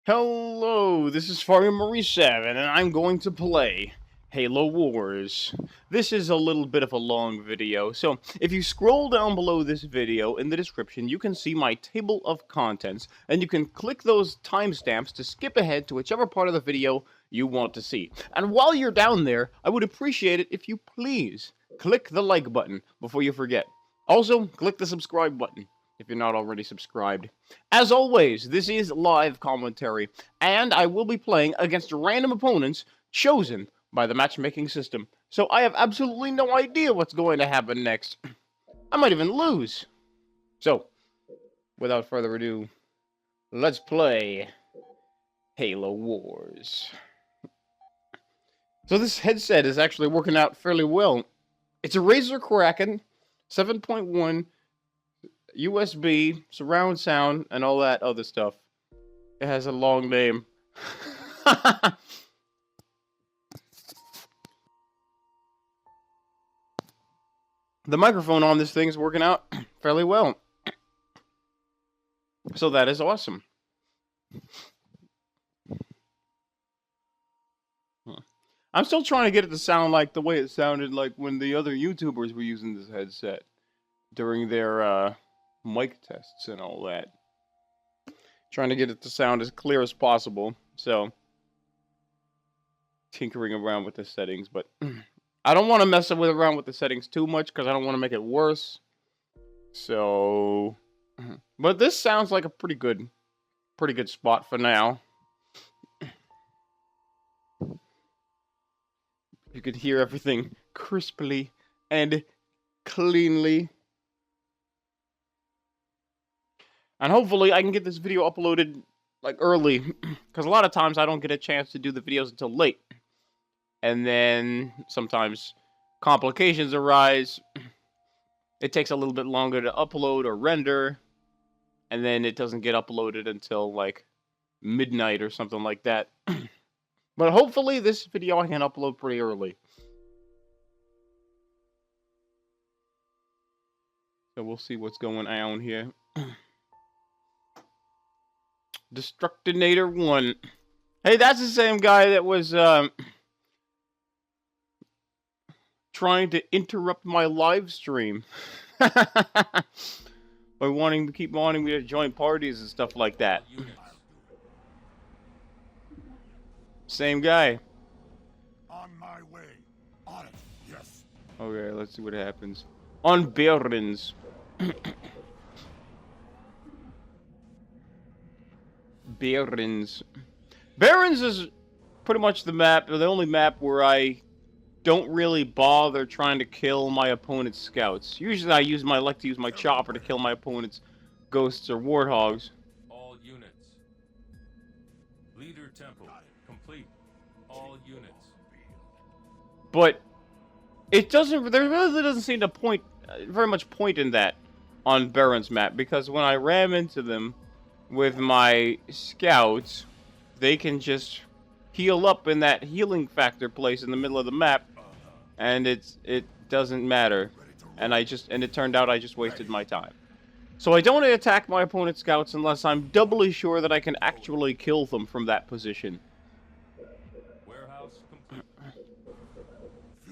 Hello, this is Marie7, and I'm going to play Halo Wars. This is a little bit of a long video, so if you scroll down below this video in the description, you can see my table of contents, and you can click those timestamps to skip ahead to whichever part of the video you want to see. And while you're down there, I would appreciate it if you please click the like button before you forget. Also, click the subscribe button if you're not already subscribed. As always, this is live commentary, and I will be playing against random opponents chosen by the matchmaking system. So I have absolutely no idea what's going to happen next. I might even lose. So, without further ado, let's play Halo Wars. So this headset is actually working out fairly well. It's a Razer Kraken 7.1 USB, surround sound, and all that other stuff. It has a long name. The microphone on this thing is working out fairly well. So that is awesome. I'm still trying to get it to sound like the way it sounded like when the other YouTubers were using this headset during their mic tests and all that. Trying to get it to sound as clear as possible, so tinkering around with the settings, but I don't want to mess around with the settings too much because I don't want to make it worse. So, but this sounds like a pretty good spot for now. You could hear everything crisply and cleanly. And hopefully I can get this video uploaded, like, early. Because a lot of times I don't get a chance to do the videos until late. And then sometimes complications arise. It takes a little bit longer to upload or render. And then it doesn't get uploaded until, like, midnight or something like that. But hopefully this video I can upload pretty early. So we'll see what's going on here. Destructinator 1. Hey, that's the same guy that was trying to interrupt my live stream by keep wanting me to join parties and stuff like that. Same guy. On my way. On it. Yes. Okay, let's see what happens. On Barrens. Barrens. Barrens is pretty much the only map where I don't really bother trying to kill my opponent's scouts. Usually I like to use my chopper to kill my opponent's ghosts or warthogs. All units. Leader temple complete. All units. But there really doesn't seem to very much point in that on Barrens map, because when I ram into them with my scouts, they can just heal up in that healing factor place in the middle of the map, and it doesn't matter. And it turned out I just wasted my time. So I don't attack my opponent's scouts unless I'm doubly sure that I can actually kill them from that position. Warehouse complete.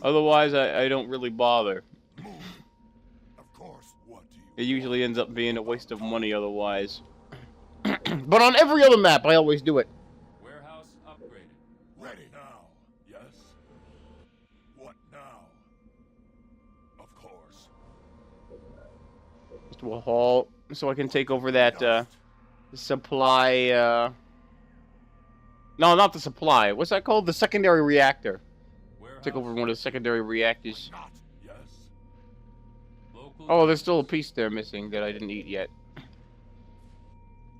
Otherwise, I don't really bother. Of course. What do you It usually ends up being a waste of money otherwise. But on every other map, I always do it. Warehouse upgraded. Ready now. Yes. What now? Of course. Just to a haul, so I can take over that supply. No, not the supply. What's that called? The secondary reactor. Warehouse. Take over one of the secondary reactors. Not. Yes. Local. Oh, there's still a piece there missing that I didn't eat yet.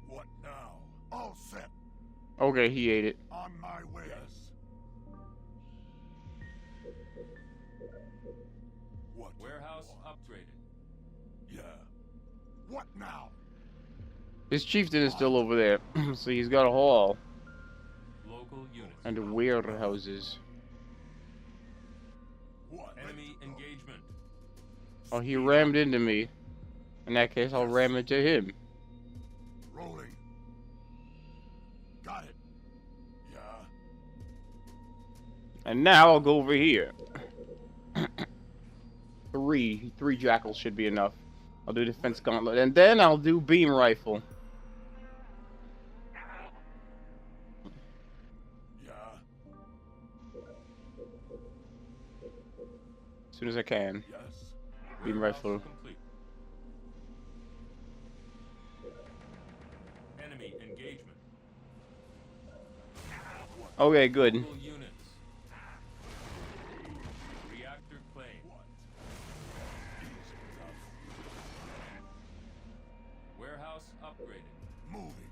What now? All set. Okay, he ate it. On my way. Yes. What? Warehouse upgraded. Yeah. What now? His chieftain is still over there, so he's got a haul Local units. and warehouses. What? Enemy engagement. Oh, he rammed into me. In that case, I'll ram into him. Rolling. Got it. And now I'll go over here. Three jackals should be enough. I'll do defense gauntlet, and then I'll do beam rifle. Yeah. As soon as I can. Yes. Beam Warehouse rifle. complete. Enemy engagement. Okay, good. Local units. Reactor claimed. Easy enough. Warehouse upgraded. Moving.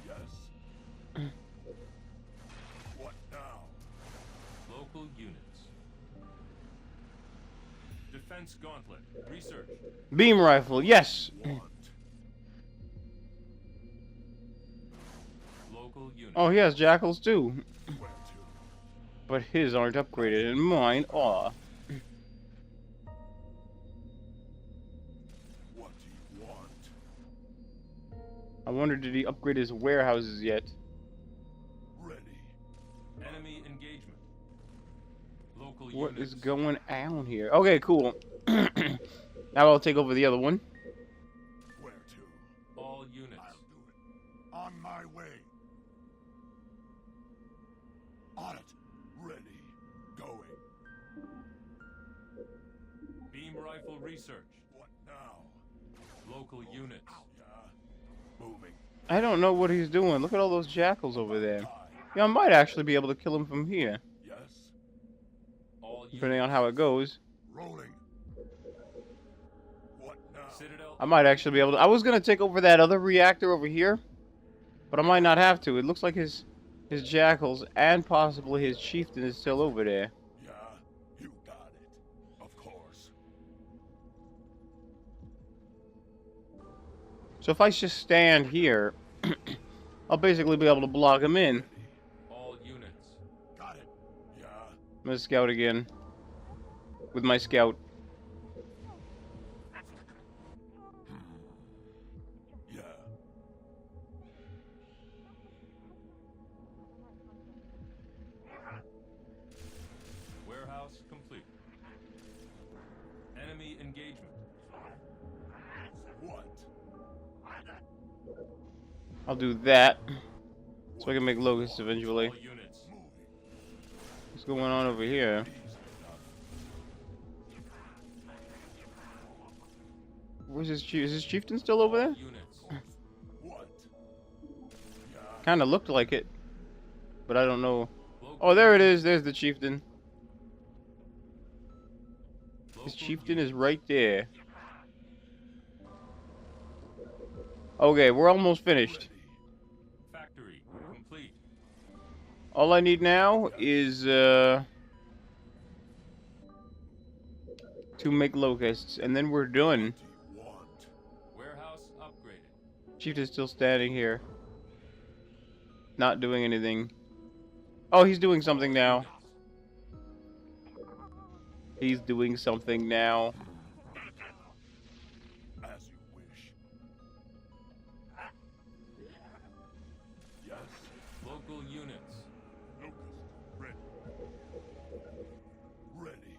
Yes. What now? Local units. Defense gauntlet. Research. Beam rifle, yes. Want. Local units. Oh, he has jackals too. Where to? But his aren't upgraded, and mine are. What do you want? I wonder, did he upgrade his warehouses yet? Ready. Enemy engagement. Local What units. is going on here? Okay, cool. Now I'll take over the other one. Where to? All units. I'll do it. On my way. On it. Ready. Going. Beam rifle research. What now? Local units. Yeah. Moving. I don't know what he's doing. Look at all those jackals over there. Time. Yeah, I might actually be able to kill him from here, Yes. All depending on units. how it goes. Rolling. What now? Citadel. I might actually be able to. I was gonna take over that other reactor over here, but I might not have to. It looks like his jackals and possibly his chieftain is still over there. Yeah. You got it. Of course. So if I just stand here, I'll basically be able to block him in. Ready. All units. Got it. Yeah. I'm gonna scout again with my scout. Yeah. Warehouse complete. Enemy engagement. What? I'll do that so I can make locusts eventually. All units. Moving. What's going on over here? Easy enough. Where's his chief? Is his chieftain still over there? Units. What? Yeah. Kind of looked like it, but I don't know. Local Oh, there it units. is. There's the chieftain. His Local chieftain units. is right there. Okay, we're almost finished. Ready. Factory complete. All I need now is to make locusts, and then we're done. What do you want? Warehouse upgraded. Chieftain's still standing here, not doing anything. Oh, he's doing something now. He's doing something now. As you wish. Yes. Local units. Locust. Ready. Ready.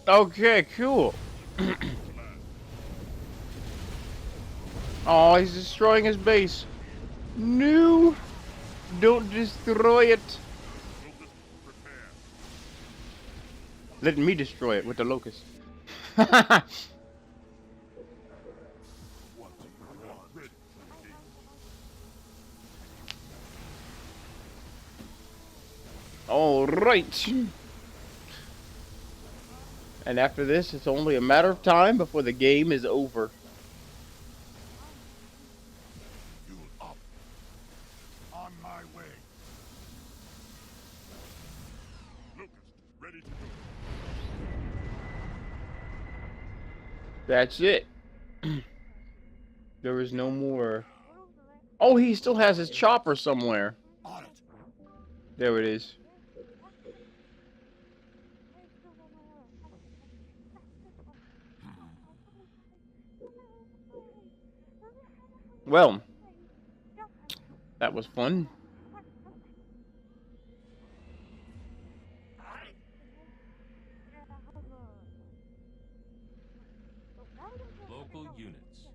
Okay, cool. Oh, he's destroying his base. No! Don't destroy it. Locust, prepare. Let me destroy it with the locust. What do you want? Ready. All right. And after this, it's only a matter of time before the game is over. Fuel up. On my way. Locust, ready to go. That's it. There is no more. Oh, he still has his chopper somewhere. On it. There it is. Well, that was fun. Local units.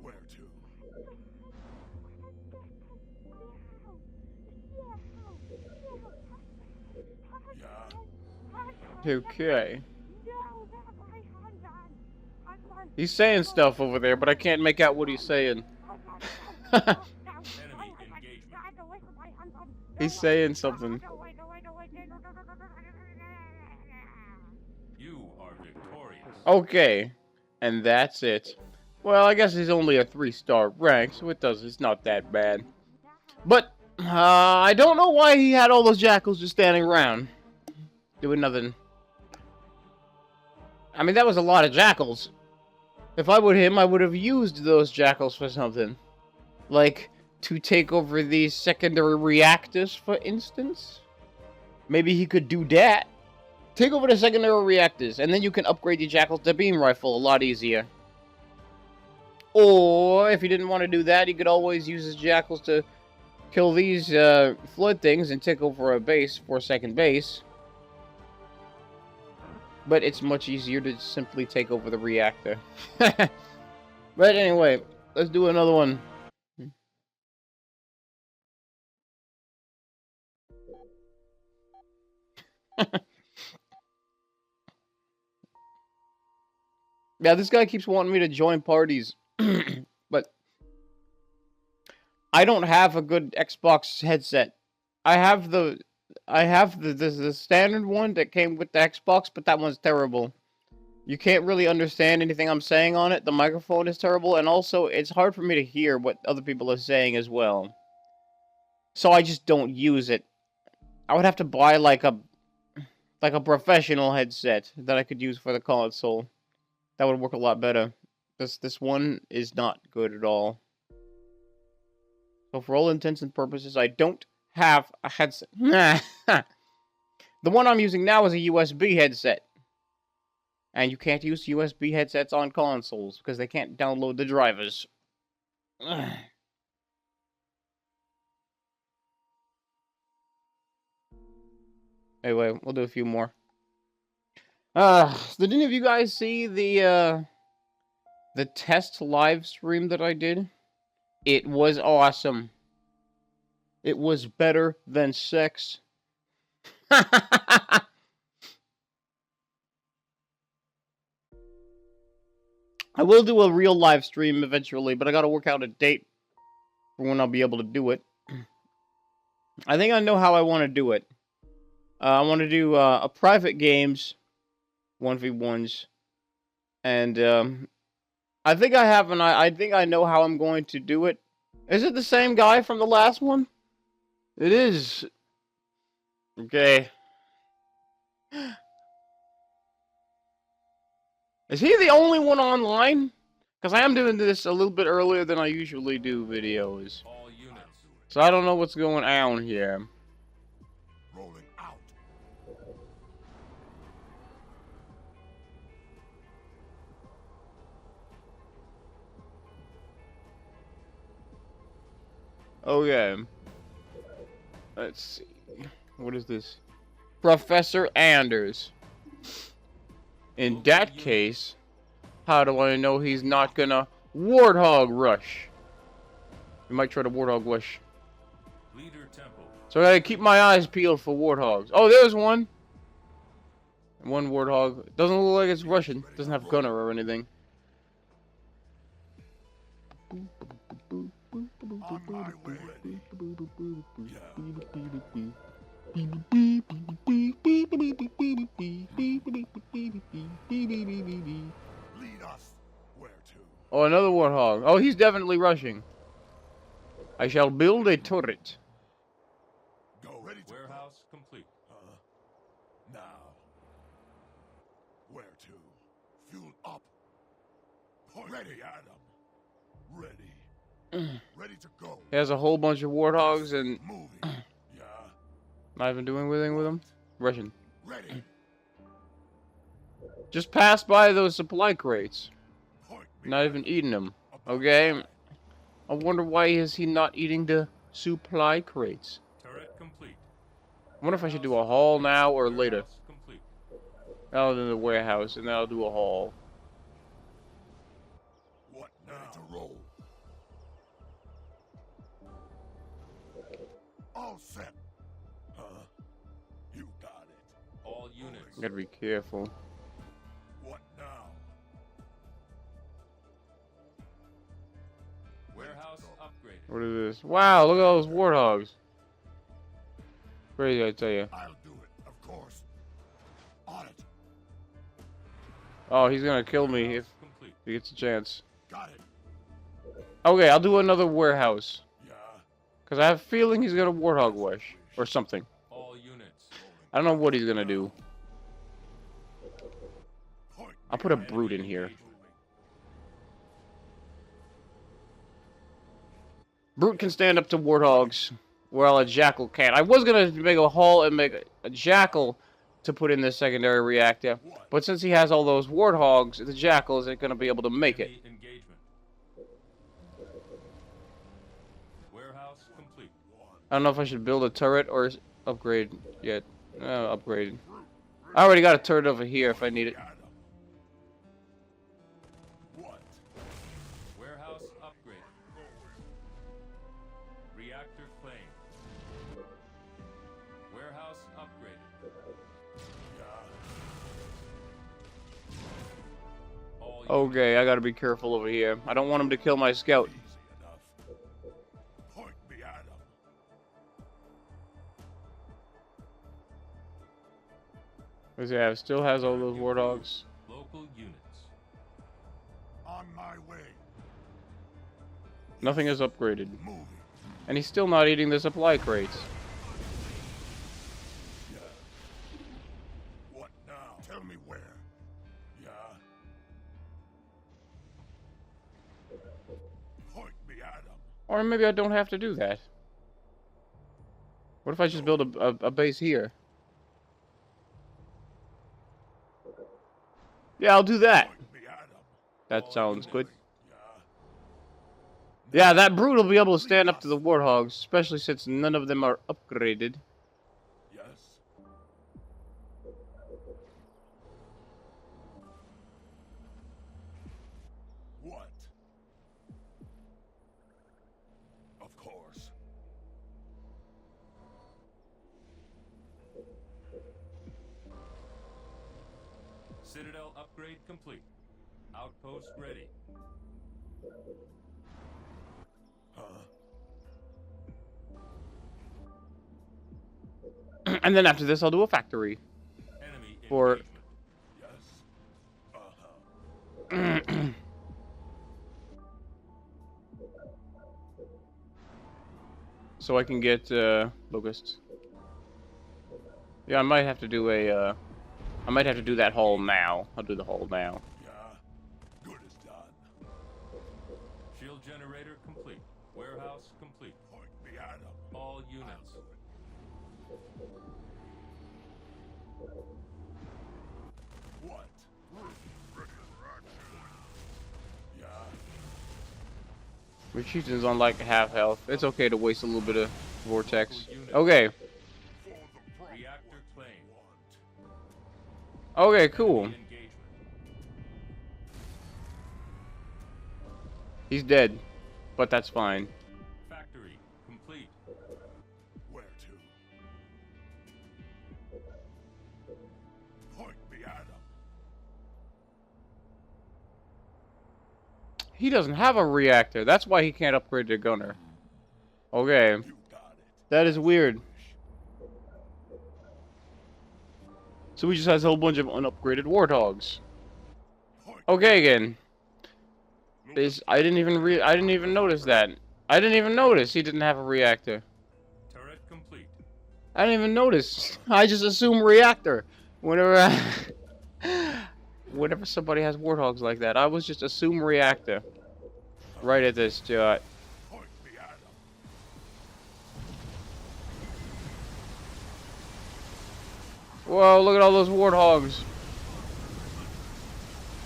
Where to? Yeah. Okay. He's saying stuff over there, but I can't make out what he's saying. Enemy engagement. He's saying something. You are victorious. Okay. And that's it. Well, I guess he's only a 3-star rank, so it's not that bad. But, I don't know why he had all those jackals just standing around. Doing nothing. I mean, that was a lot of jackals. If I were him, I would have used those jackals for something. Like, to take over these secondary reactors, for instance. Maybe he could do that. Take over the secondary reactors, and then you can upgrade your jackals to beam rifle a lot easier. Or, if he didn't want to do that, he could always use his jackals to kill these flood things and take over a base for second base. But it's much easier to simply take over the reactor. But anyway, let's do another one. Yeah, this guy keeps wanting me to join parties. But I don't have a good Xbox headset. I have the standard one that came with the Xbox, but that one's terrible. You can't really understand anything I'm saying on it. The microphone is terrible, and also it's hard for me to hear what other people are saying as well. So I just don't use it. I would have to buy like a professional headset that I could use for the console. That would work a lot better. This one is not good at all. So for all intents and purposes, I don't have a headset. The one I'm using now is a USB headset. And you can't use USB headsets on consoles because they can't download the drivers. Anyway, we'll do a few more. Did any of you guys see the test live stream that I did? It was awesome. It was better than sex. I will do a real live stream eventually, but I gotta work out a date for when I'll be able to do it. I think I know how I want to do it. I want to do a private games, 1v1s, and I think I have I think I know how I'm going to do it. Is it the same guy from the last one? It is. Okay. Is he the only one online? Because I am doing this a little bit earlier than I usually do videos. All units. So I don't know what's going on here. Rolling out. Okay. Let's see. What is this? Professor Anders. In that case, how do I know he's not gonna Warthog Rush? He might try to Warthog Rush. Leader Temple. So I gotta keep my eyes peeled for Warthogs. Oh, there's one! One Warthog. Doesn't look like it's Russian. Doesn't have gunner or anything. On my way. Lead us. Where to? Oh, another Warthog. Oh, he's definitely rushing. I shall build a turret. Go. Ready to Warehouse complete. now. Where to? Fuel up. Point ready, Adam. Ready. Ready to go. He has a whole bunch of Warthogs and Moving. Yeah. not even doing anything with them. Russian. Ready. Just pass by those supply crates. Point Not even eating them. Okay. I wonder why is he not eating the supply crates? Turret complete. I wonder if I should do a haul now or later. Warehouse complete. I'll do the warehouse and then I'll do a haul. What now? Ready to roll. All set. You got it. All units. Gotta be careful. What now? Warehouse upgraded. What is this? Wow, look at all those warthogs. Crazy, I tell you. I'll do it, of course. On it. Oh, he's gonna kill me if Complete. he gets a chance. Got it. Okay, I'll do another warehouse. Yeah. Because I have a feeling he's gonna warthog wish. Or something. All units. I don't know what he's gonna do. Point. I'll put a brute in here. Brute can stand up to warthogs, while a jackal can't. I was gonna make a haul and make a jackal to put in this secondary reactor, but since he has all those warthogs, the jackal isn't gonna be able to make it. Enemy engagement. Warehouse complete. I don't know if I should build a turret or upgrade yet. Upgrade. I already got a turret over here if I need it. What? Warehouse upgraded. Reactor claimed. Warehouse upgraded. All Okay, I gotta be careful over here. I don't want him to kill my scout. Easy enough. Point me at him. What does he have? Still has all those warthogs. local units. On my way. Nothing is upgraded. Moving. And he's still not eating the supply crates. Yeah. What now? Tell me where. Yeah. Point me at him. Or maybe I don't have to do that. What if I just build a base here? Yeah, I'll do that. Point me at him. That sounds good. Yeah. Yeah, that brute will be able to stand up to the warthogs, especially since none of them are upgraded. Yes. What? Of course. Citadel upgrade complete. Outpost ready. Huh? And then after this, I'll do a factory. Enemy For- engagement. Yes. So I can get locusts. Yeah, I might have to do a. I might have to do that haul now. I'll do the haul now. Yeah. Good as done. Shield generator complete. Warehouse complete. Point me at him. All units. What? Ready for action. Yeah. My chieftain's on like half health. It's okay to waste a little bit of vortex. Local units. Okay. For the problem. Reactor claimed. Okay, cool. Enemy engagement. He's dead, but that's fine. Factory complete. Where to? Point me at him. He doesn't have a reactor. That's why he can't upgrade to gunner. Okay, You got it. that is weird. So he just has a whole bunch of unupgraded warthogs. Point Okay, again. I didn't even notice that. I didn't even notice he didn't have a reactor. Turret complete. I didn't even notice. I just assume reactor. Whenever whenever somebody has warthogs like that, I was just assume reactor. Right at this shot. Point me at him. Whoa, look at all those warthogs.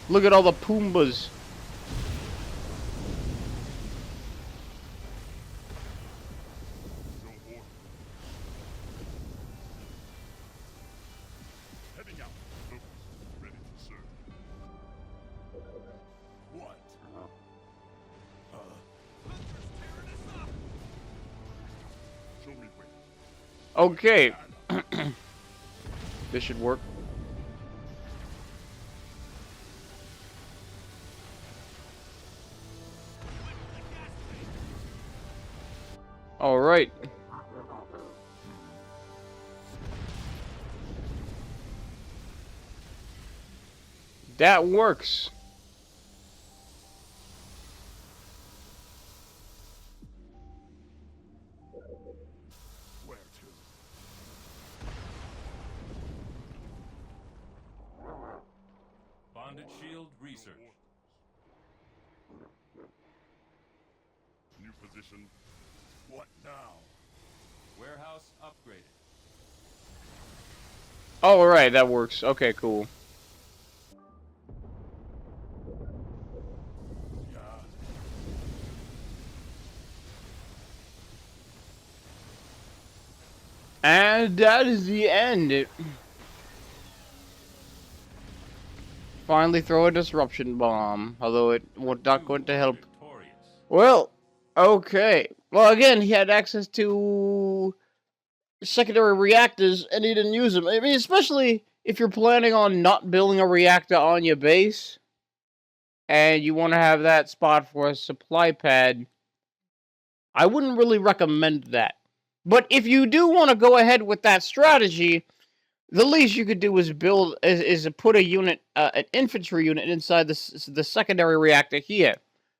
Look at all the Poombas. Okay. This should work. All right. That works. Where to? Bonded shield research. New position. What now? Warehouse upgraded. Oh, all right, that works. Okay, cool. Yeah. And that is the end. Finally throw a disruption bomb, although it was not going to help. Victorious. Well, okay. Well, again, he had access to secondary reactors, and he didn't use them. I mean, especially if you're planning on not building a reactor on your base, and you want to have that spot for a supply pad, I wouldn't really recommend that. But if you do want to go ahead with that strategy, the least you could do is build is put a unit, an infantry unit inside the secondary reactor here.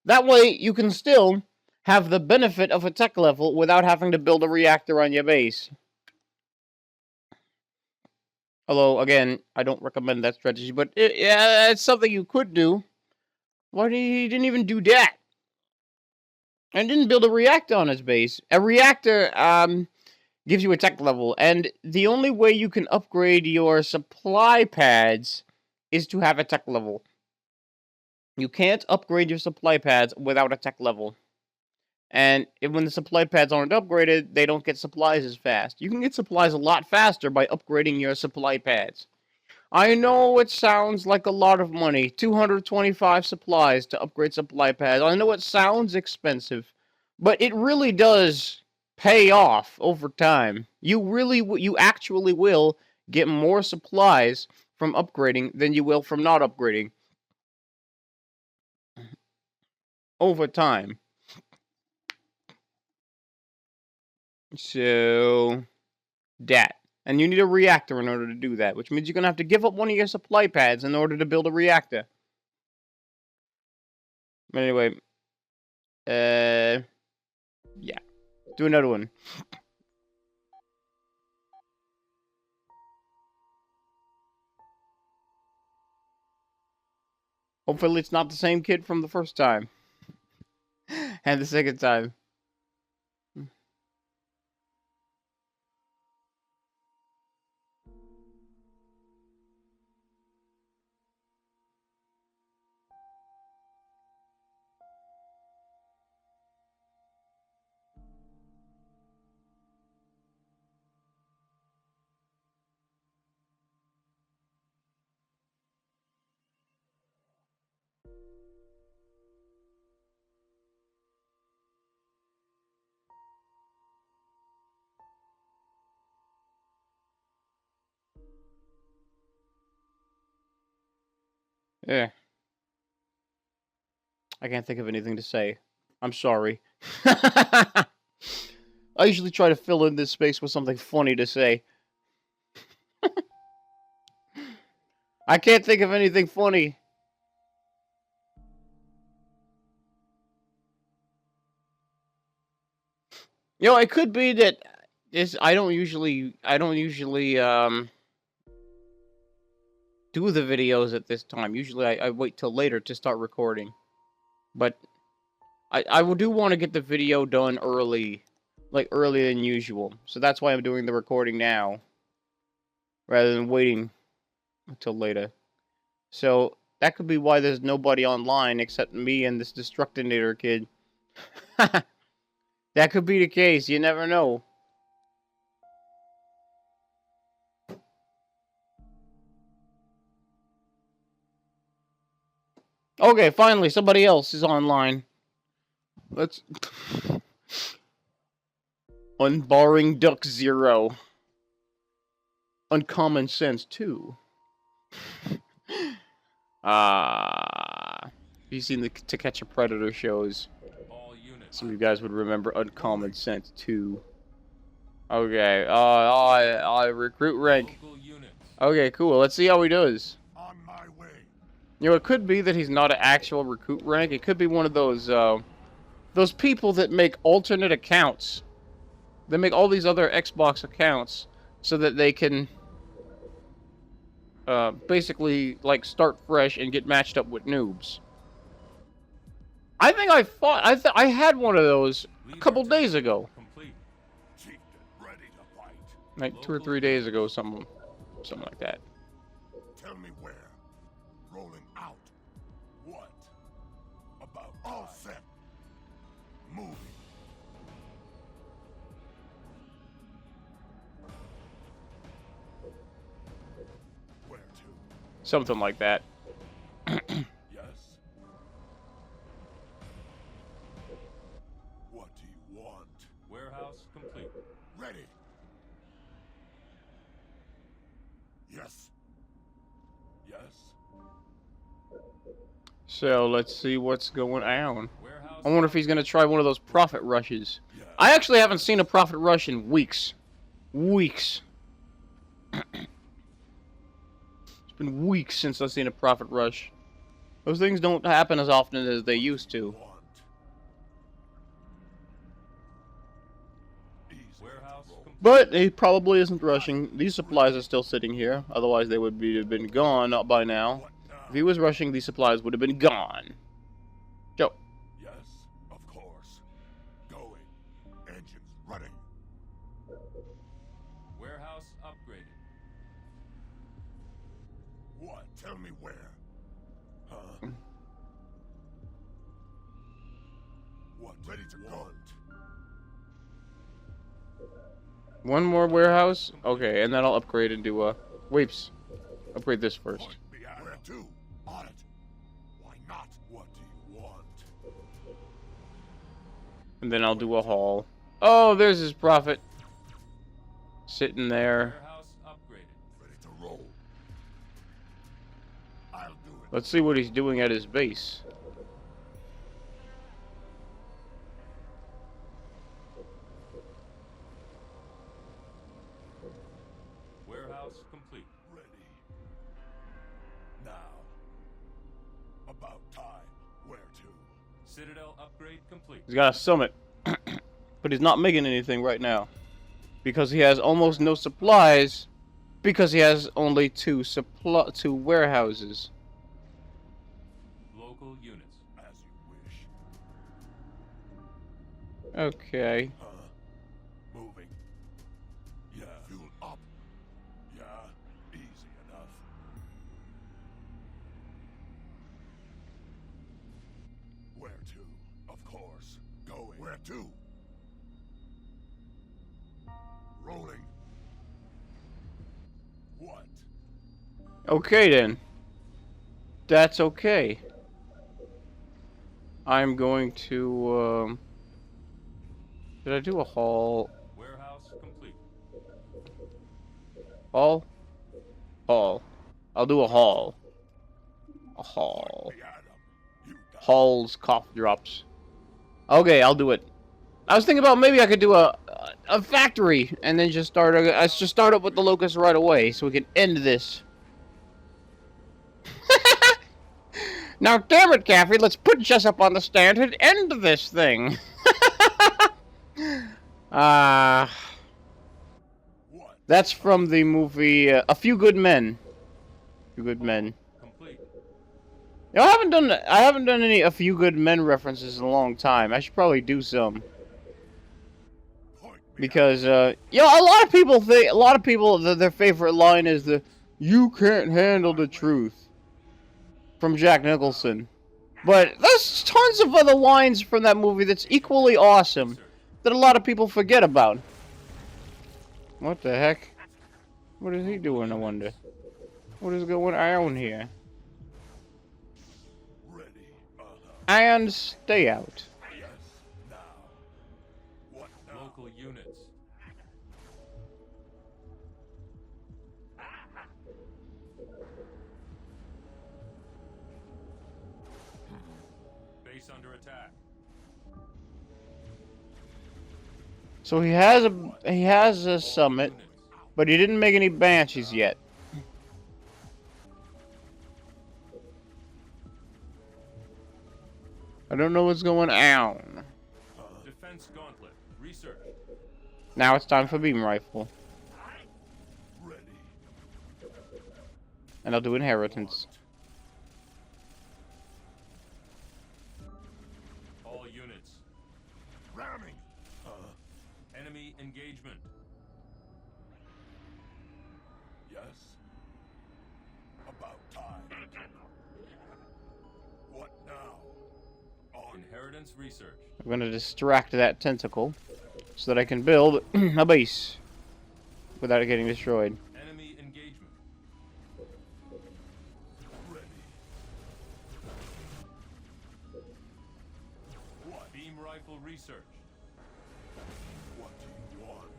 That way, you can still have the benefit of a tech level without having to build a reactor on your base. Although, again, I don't recommend that strategy, but yeah, it's something you could do. Why didn't even do that? And didn't build a reactor on his base. A reactor gives you a tech level, and the only way you can upgrade your supply pads is to have a tech level. You can't upgrade your supply pads without a tech level. And when the supply pads aren't upgraded, they don't get supplies as fast. You can get supplies a lot faster by upgrading your supply pads. I know it sounds like a lot of money, 225 supplies to upgrade supply pads. I know it sounds expensive, but it really does pay off over time. You actually will get more supplies from upgrading than you will from not upgrading over time. So, that. And you need a reactor in order to do that, which means you're going to have to give up one of your supply pads in order to build a reactor. But anyway, yeah. Do another one. Hopefully it's not the same kid from the first time. And the second time. Yeah. I can't think of anything to say. I'm sorry. I usually try to fill in this space with something funny to say. I can't think of anything funny. You know, it could be that I don't usually do the videos at this time. Usually I wait till later to start recording. But I do want to get the video done early, like earlier than usual. So that's why I'm doing the recording now, rather than waiting until later. So that could be why there's nobody online except me and this Destructinator kid. That could be the case. You never know. Okay, finally, somebody else is online. Let's... Unbarring Duck 0. Uncommon Sense 2. You've seen the To Catch a Predator shows. All units. Some of you guys would remember Uncommon Sense 2. Okay, I recruit rank. Local units. Okay, cool. Let's see how he does. On my way. You know, it could be that he's not an actual recruit rank. It could be one of those people that make alternate accounts. They make all these other Xbox accounts so that they can basically like start fresh and get matched up with noobs. I think I had one of those a couple days ago. Complete. Chieftain, ready to fight. Like 2 or 3 days ago, something like that. Tell me where. Rolling out. What? About all set. Moving. Where to? Something like that. Yes. What do you want? Warehouse complete. Ready. Yes. Yes. So let's see what's going on. Warehouse. I wonder if he's gonna try one of those profit rushes. Yeah. I actually haven't seen a profit rush in weeks. Weeks. It's been weeks since I've seen a profit rush. Those things don't happen as often as they used to. Want. Easy. Warehouse complete. But he probably isn't rushing. These supplies are still sitting here. Otherwise, they would have been gone by now. What now? If he was rushing, these supplies would have been gone. Go. Yes, of course. Going. Engines running. Warehouse upgraded. What? Tell me where. Huh? What? Ready to go. One more warehouse? Okay, and then I'll upgrade and do Wapes. Upgrade this first. Point me at where to? On it. Why not? What do you want? And then I'll do a haul. Oh, there's his profit. Sitting there. Warehouse upgraded. Ready to roll. I'll do it. Let's see what he's doing at his base. Warehouse complete. Ready. Now. About time. Where to? Citadel upgrade complete. He's got a summit. But he's not making anything right now. Because he has almost no supplies. Because he has only two warehouses. Local units. As you wish. Okay. Huh? Moving. Yeah. Fuel up. Yeah. Easy enough. Where to? Of course. Going. Where to? Rolling. What? Okay then. That's okay. I'm going to, Did I do a haul? Warehouse complete. Haul? Haul. I'll do a haul. A haul. Me at 'em. You got Hauls, cough drops. Okay, I'll do it. I was thinking about maybe I could do a factory and then just let's just start up with the locust right away so we can end this. Now, damn it, Caffrey, let's put Jess up on the stand and end this thing. what? That's from the movie A Few Good Men. A Few Good Men. Complete. You know, I haven't done any A Few Good Men references in a long time. I should probably do some. Point me Because, you know, a lot of people, their favorite line is the, "You can't handle the truth," from Jack Nicholson. But there's tons of other lines from that movie that's equally awesome that a lot of people forget about. What the heck? What is he doing, I wonder? What is going on here? ready. And stay out. Yes. Now. What now? Local units. Base under attack. So he has a summit, Units. but he didn't make any banshees yet. I don't know what's going on. Defense gauntlet. Research. Now it's time for beam rifle, Ready. and I'll do inheritance. All units. Ramming. Enemy engagement. Yes. About time. What now? On. Inheritance research. I'm gonna distract that tentacle so that I can build a base without it getting destroyed. Enemy engagement. Ready. What? Beam rifle research. What do you want?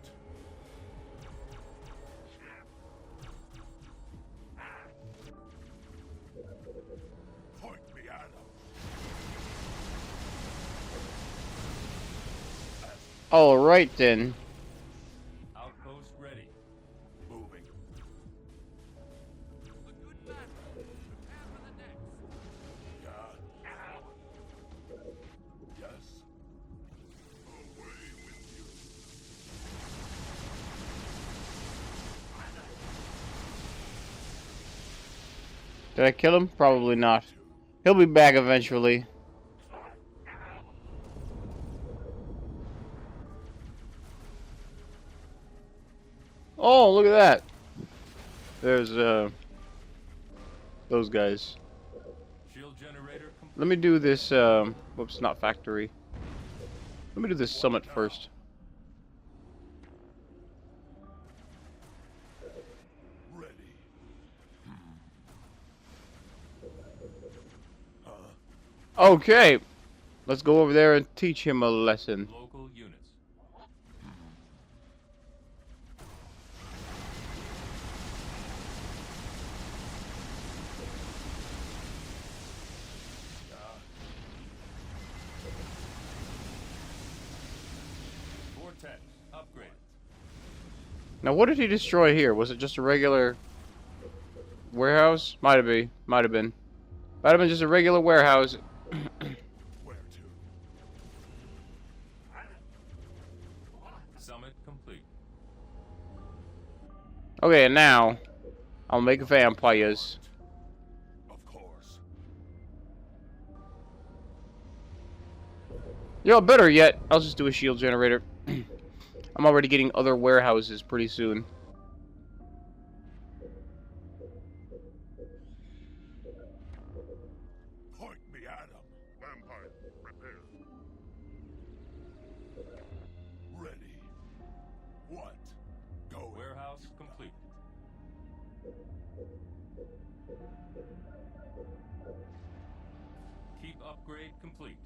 Point me at him. All right then. Outpost ready. Moving. Yeah. Yes. Away with you. Did I kill him? Probably not. He'll be back eventually. Oh, look at that. There's those guys. Shield generator complete. Let me do this whoops, not factory. Let me do this summit first. Ready. Okay. Let's go over there and teach him a lesson. Local units. Vortex upgrade. Now, what did he destroy here? Was it just a regular warehouse? Might have been. Might have been. Might have been just a regular warehouse. Where to? Summit complete. Okay, and now I'll make vampires. Of course. You know, better yet, I'll just do a shield generator. I'm already getting other warehouses pretty soon. Point me at him. Vampire, prepare. Ready. What? Go. Warehouse complete. Keep upgrade complete.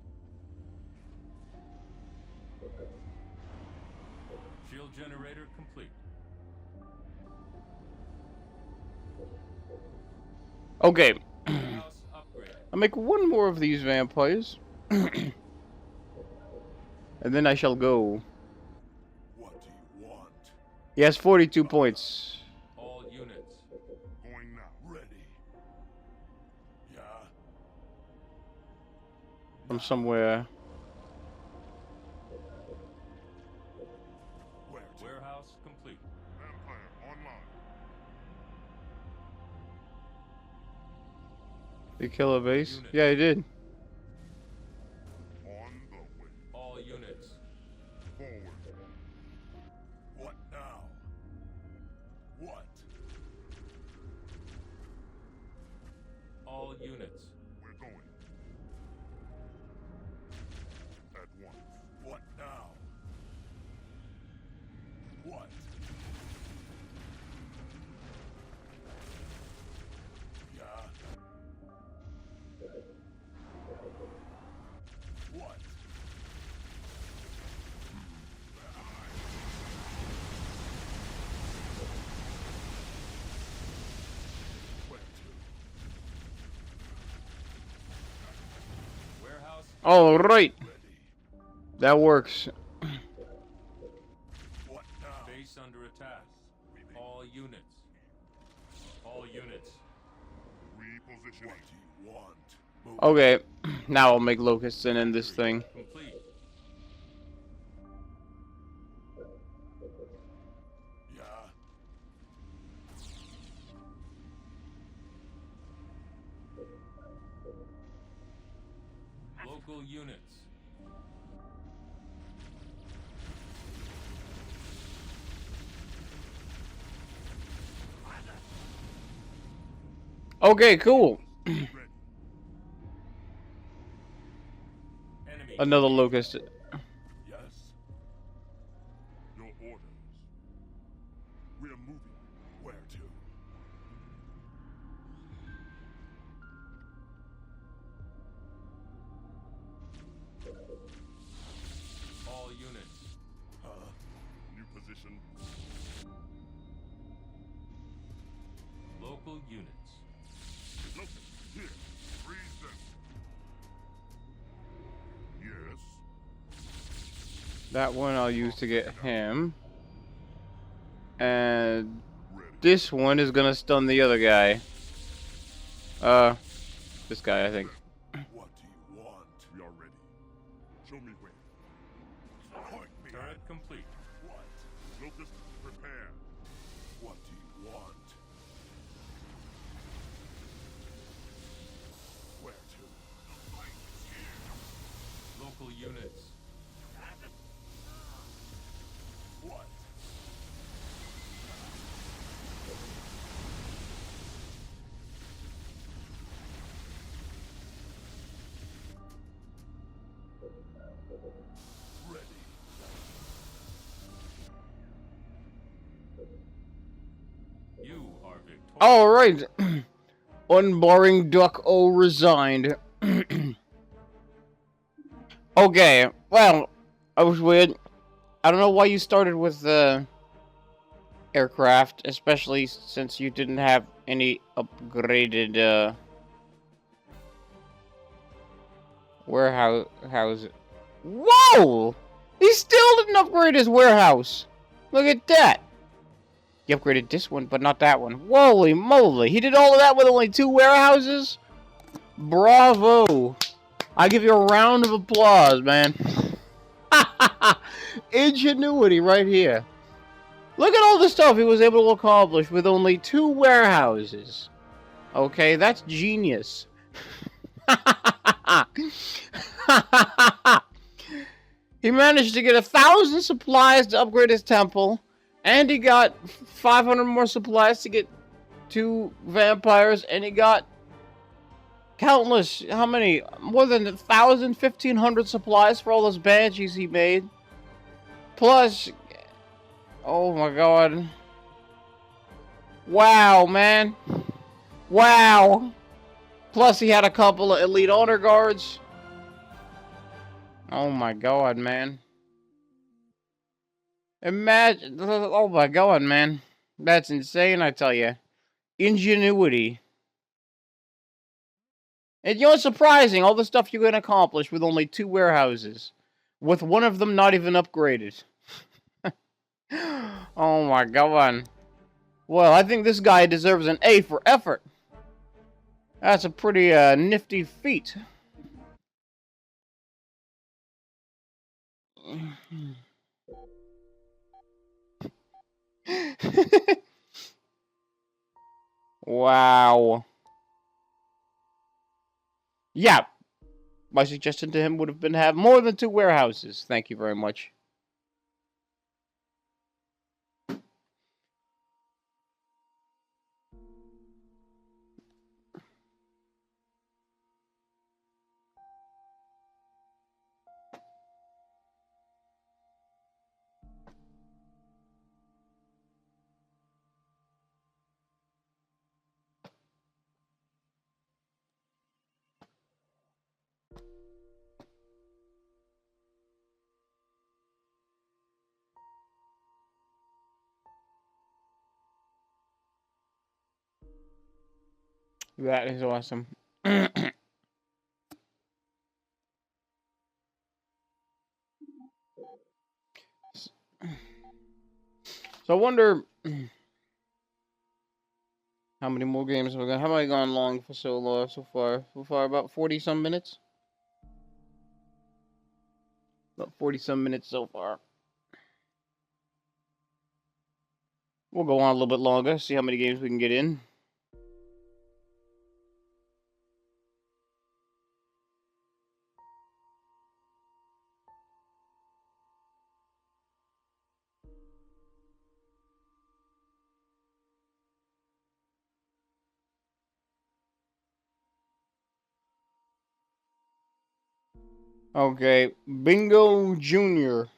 Shield generator complete. Okay, Warehouse upgrade. I'll make one more of these vampires. And then I shall go. What do you want? He has 42 points. All units. Going now. Ready. Yeah. From somewhere. Where to? Warehouse complete. Vampire online. Did he kill a base? Yeah, he did. On the way. All units. Forward. What now? What? All units. We're going. At once. What now? What? Yeah. What? Where to? All right, Ready. that works. What now? Base under attack. All units. All units. Repositioning. What do you want? Move. Okay, now I'll make locusts and end this thing. Complete. Yeah. Local units. Okay, cool. Ready. Enemy. Another locust. Yes. Your orders. We're moving. Where to? All units. New position. Local units. Locust, here. Freeze them. Yes. That one I'll use to get him. And Ready. this one is gonna stun the other guy. This guy, I think. What do you want? We are ready. Show me where. Point me Turret at complete. what? Locust, prepare. What do you want? Where to? The fight is here. Local units. What? Ready. You are victorious. All right. Unbarring Duck O resigned. Okay. Well, I was weird. I don't know why you started with aircraft, especially since you didn't have any upgraded warehouse. Whoa! He still didn't upgrade his warehouse. Look at that. He upgraded this one, but not that one. Holy moly! He did all of that with only 2 warehouses. Bravo! I give you a round of applause, man. Ingenuity right here. Look at all the stuff he was able to accomplish with only 2 warehouses. Okay, that's genius. He managed to get 1,000 supplies to upgrade his temple, and he got 500 more supplies to get 2 vampires, and he got countless, how many? More than 1,000, 1,500 supplies for all those banshees he made. Plus, oh my god. Wow, man. Wow. Plus, he had a couple of elite honor guards. Oh my god, man. Imagine. Oh my god, man. That's insane, I tell you. Ingenuity. And you know what's surprising? All the stuff you can accomplish with only 2 warehouses. With one of them not even upgraded. Oh my god. Well, I think this guy deserves an A for effort. That's a pretty nifty feat. Wow. Yeah. My suggestion to him would have been to have more than 2 warehouses. Thank you very much. That is awesome. So I wonder how many more games we're gonna. How have I gone long for so long so far? So far, about 40 some minutes. About 40 some minutes so far. We'll go on a little bit longer. See how many games we can get in. Okay, BingoJr.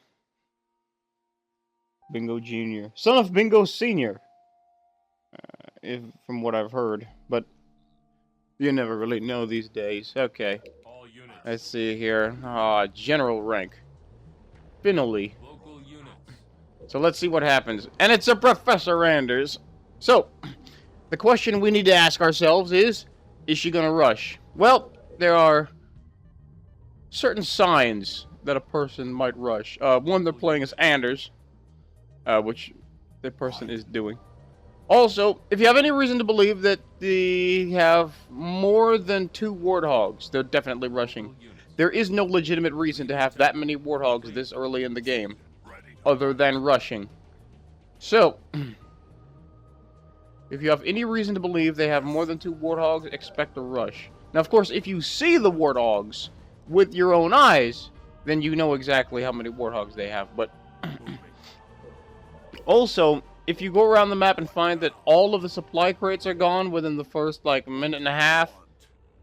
BingoJr. Son of Bingo Senior. If from what I've heard, but you never really know these days. Okay, All units. let's see here. General rank. Finally. Local units. So let's see what happens. And it's a Professor Anders. So, the question we need to ask ourselves is she gonna rush? Well, there are certain signs that a person might rush. One, they're playing as Anders, which the person is doing. Also, if you have any reason to believe that they have more than 2 warthogs, they're definitely rushing. There is no legitimate reason to have that many warthogs this early in the game, other than rushing. So, if you have any reason to believe they have more than 2 warthogs, expect a rush. Now, of course, if you see the warthogs with your own eyes, then you know exactly how many warthogs they have. But also, if you go around the map and find that all of the supply crates are gone within the first, like, minute and a half,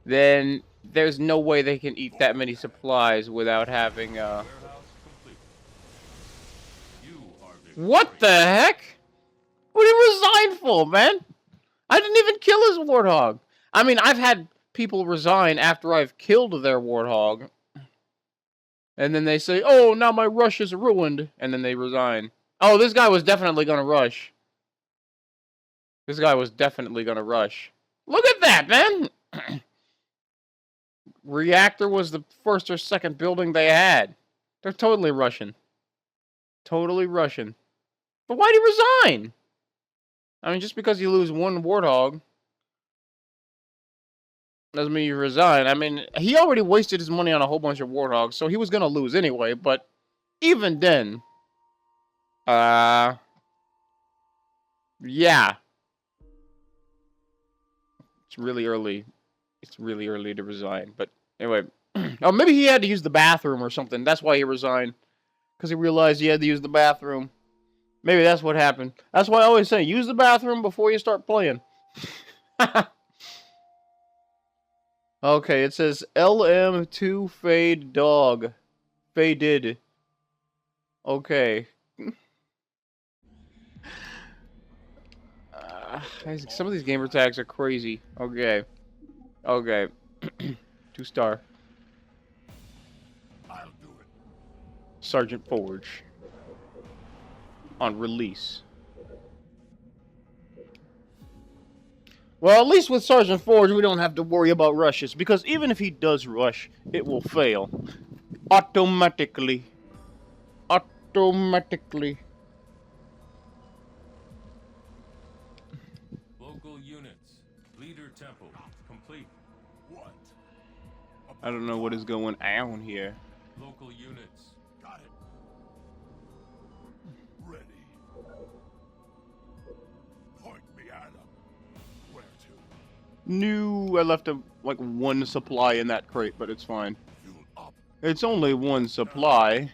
then there's no way they can eat that many supplies without having, Warehouse complete. You are What the heck? What did he resign for, man? I didn't even kill his warthog. I mean, I've had people resign after I've killed their warthog. And then they say, oh, now my rush is ruined. And then they resign. Oh, this guy was definitely gonna rush. This guy was definitely gonna rush. Look at that, man! Reactor was the first or second building they had. They're totally rushing. Totally rushing. But why'd he resign? I mean, just because you lose one warthog doesn't mean you resign. I mean, he already wasted his money on a whole bunch of warthogs, so he was gonna lose anyway, but even then, yeah. It's really early. It's really early to resign, but anyway. Oh, maybe he had to use the bathroom or something. That's why he resigned. Because he realized he had to use the bathroom. Maybe that's what happened. That's why I always say, use the bathroom before you start playing. Okay, it says LM2 Fade Dog. Faded. Okay. Some of these gamer tags are crazy. Okay. Okay. 2-star. I'll do it. Sergeant Forge. On release. Well, at least with Sergeant Forge, we don't have to worry about rushes, because even if he does rush, it will fail. Automatically. Automatically. Local units. Leader temple complete. What? I don't know what is going on here. Local units. Got it. Ready. Point me at him. Where to? No, I left like 1 supply in that crate, but it's fine. Fuel up. It's only 1 supply.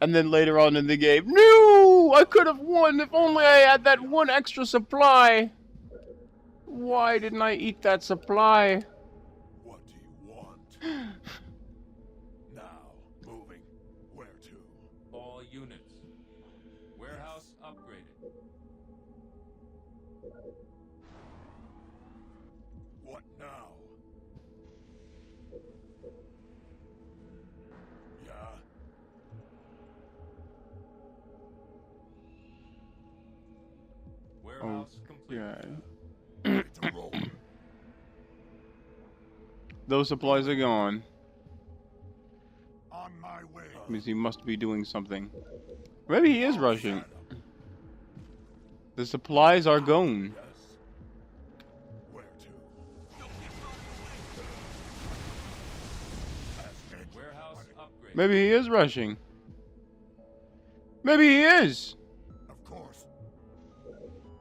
And then later on in the game, no, I could have won if only I had that 1 extra supply. Why didn't I eat that supply? What do you want? Now, moving. Where to? All units. Warehouse upgraded. What now? Yeah. Warehouse complete. Yeah. Ready to roll. Those supplies are gone. On my way. Means he must be doing something. Maybe he is rushing. The supplies are gone. Yes. Where to? Warehouse upgrade. Maybe he is rushing. Maybe he is. Of course.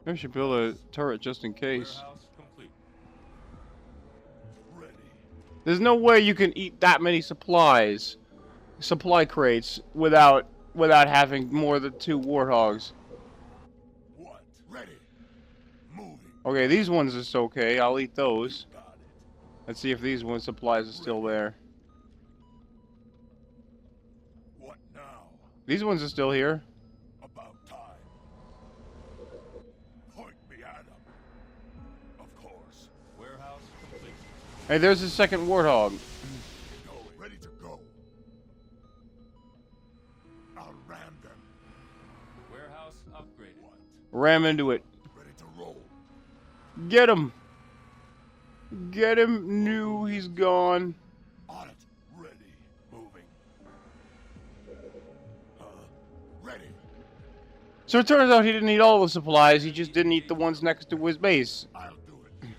Maybe I should build a turret just in case. Warehouse complete. Ready. There's no way you can eat that many supply crates without having more than 2 warthogs. What? Ready. Moving. Okay, these ones are still okay. I'll eat those. Got it. Let's see if these ones supplies are still there. What now? These ones are still here. About time. Point me at him. Of course. Warehouse complete. Hey, there's a second warthog. Going. Ready to go. I'll ram them. Warehouse upgraded. What? Ram into it. Ready to roll. Get him. Get him. New. He's gone. On it. Ready. Moving. Ready. So it turns out he didn't eat all the supplies. He just didn't eat the ones next to his base. I'll do it.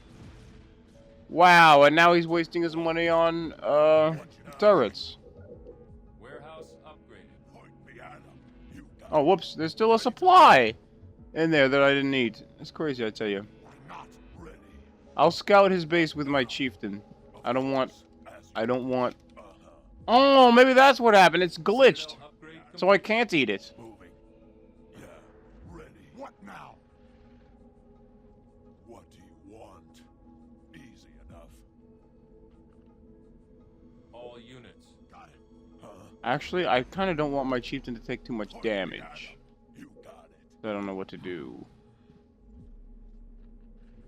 Wow, and now he's wasting his money on, turrets. Warehouse upgraded. Point me at him. You got Oh, whoops, there's still a supply in there that I didn't eat. It's crazy, I tell you. Why not? Ready. I'll scout his base with my chieftain. I don't want... Oh, maybe that's what happened. It's glitched. Upgrade So I can't eat it. Moving. Yeah. Ready. What now? What do you want? Easy enough. all units. Got it. Actually, I kind of don't want my chieftain to take too much Point me at damage. him. You got it. I don't know what to do.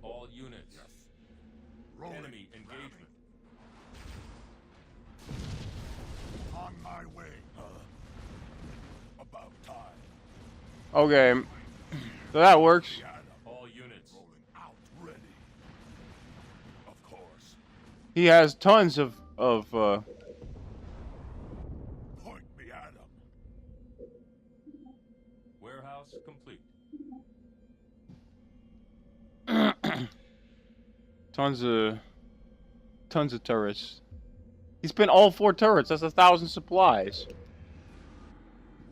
All units. Yes. Rolling. Enemy engagement. On my way. About time. Okay. So that works. Got him. All units. Rolling out. Ready. Of course. He has tons of Point me at him. Warehouse complete. tons of turrets. He spent all 4 turrets. That's 1,000 supplies.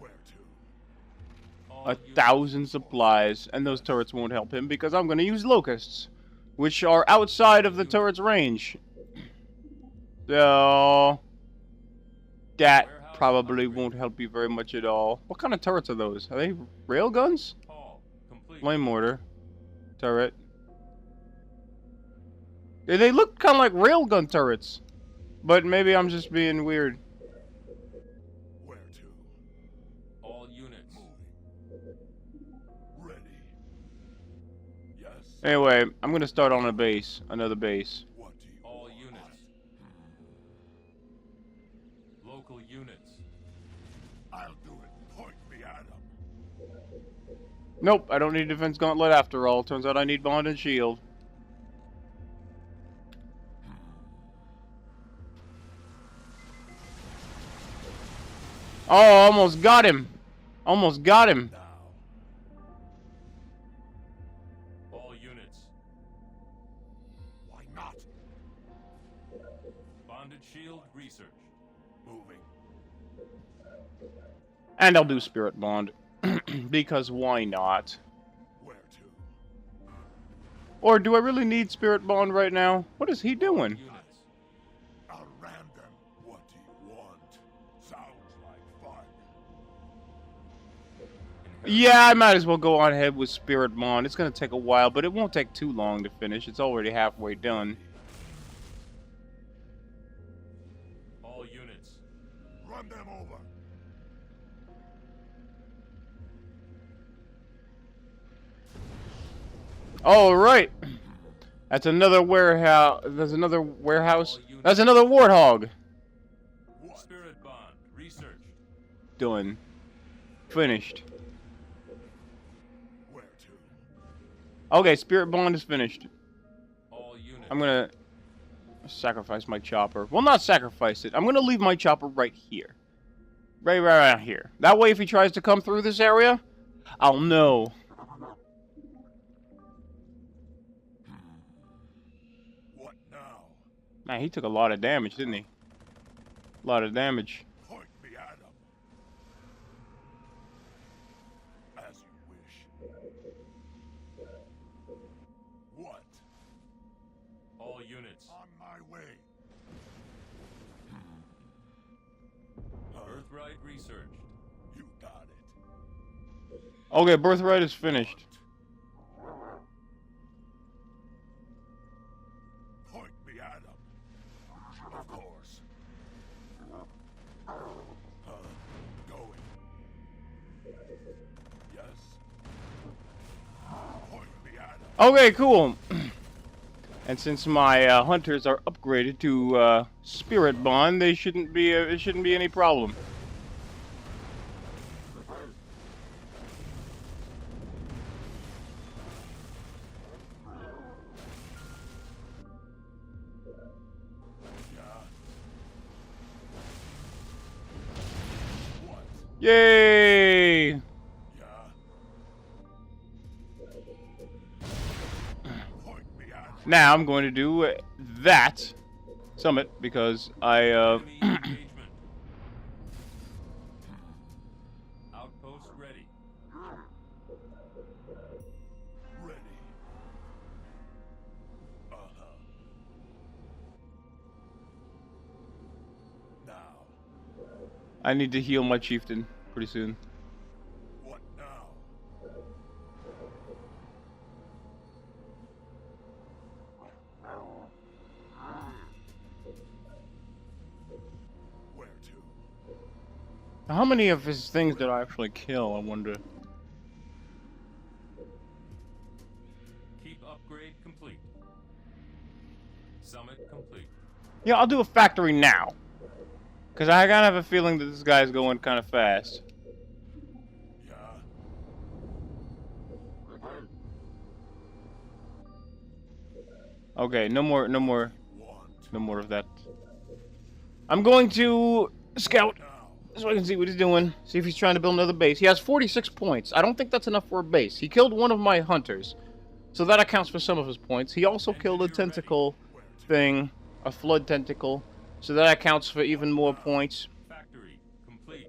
Where to? All 1,000 supplies, and those turrets won't help him because I'm going to use locusts, which are outside of the turret's range. So that probably won't help you very much at all. What kind of turrets are those? Are they railguns? All complete. Flame mortar turret. Yeah, they look kind of like railgun turrets, but maybe I'm just being weird. Where to? All units. Moving. Ready. Yes. Anyway, I'm going to start on a base, another base. What do you All want? units. Local units. I'll do it. Point me at him. Nope, I don't need defense gauntlet after all. Turns out I need bond and shield. Oh, almost got him. Almost got him. Now. All units. Why not? Bonded shield researched. Moving. And I'll do spirit bond. Because why not? Where to? Or do I really need spirit bond right now? What is he doing? Units. I'll ram them. What do you want? Sounds like fun. Yeah, I might as well go on ahead with spirit bond. It's going to take a while, but it won't take too long to finish. It's already halfway done. All units. Run them over. All right. That's another warehouse. There's another warehouse. That's another warthog. What? Spirit bond researched. Done. Finished. Where to? Okay, spirit bond is finished. All units. I'm gonna sacrifice my chopper. Well, not sacrifice it. I'm gonna leave my chopper right here. Right here. That way, if he tries to come through this area, I'll know. What now? Man, he took a lot of damage, didn't he? A lot of damage. Point me at him. As you wish. What? All units. On my way. Birthright researched. You got it. Okay, birthright is finished. Point me at him. Of course. Going. Yes. Point me at him. Okay, cool. And since my hunters are upgraded to Spirit Bond, they shouldn't be it shouldn't be any problem. What? Yay! Yeah. Point me at him. Now I'm going to do that summit because I Enemy engagement. Outpost ready. Ready. Uh-huh. Now. I need to heal my chieftain pretty soon. What now? Where to? How many of his things did I actually kill, I wonder? Keep upgrade complete. Summit complete. Yeah, I'll do a factory now. Because I kind of have a feeling that this guy's going kind of fast. Yeah. Okay, no more Want. of that. I'm going to scout Now. so I can see what he's doing. See if he's trying to build another base. He has 46 points. I don't think that's enough for a base. He killed one of my hunters. So that accounts for some of his points. He also killed a tentacle thing, a flood tentacle. So that accounts for even more points. Factory complete.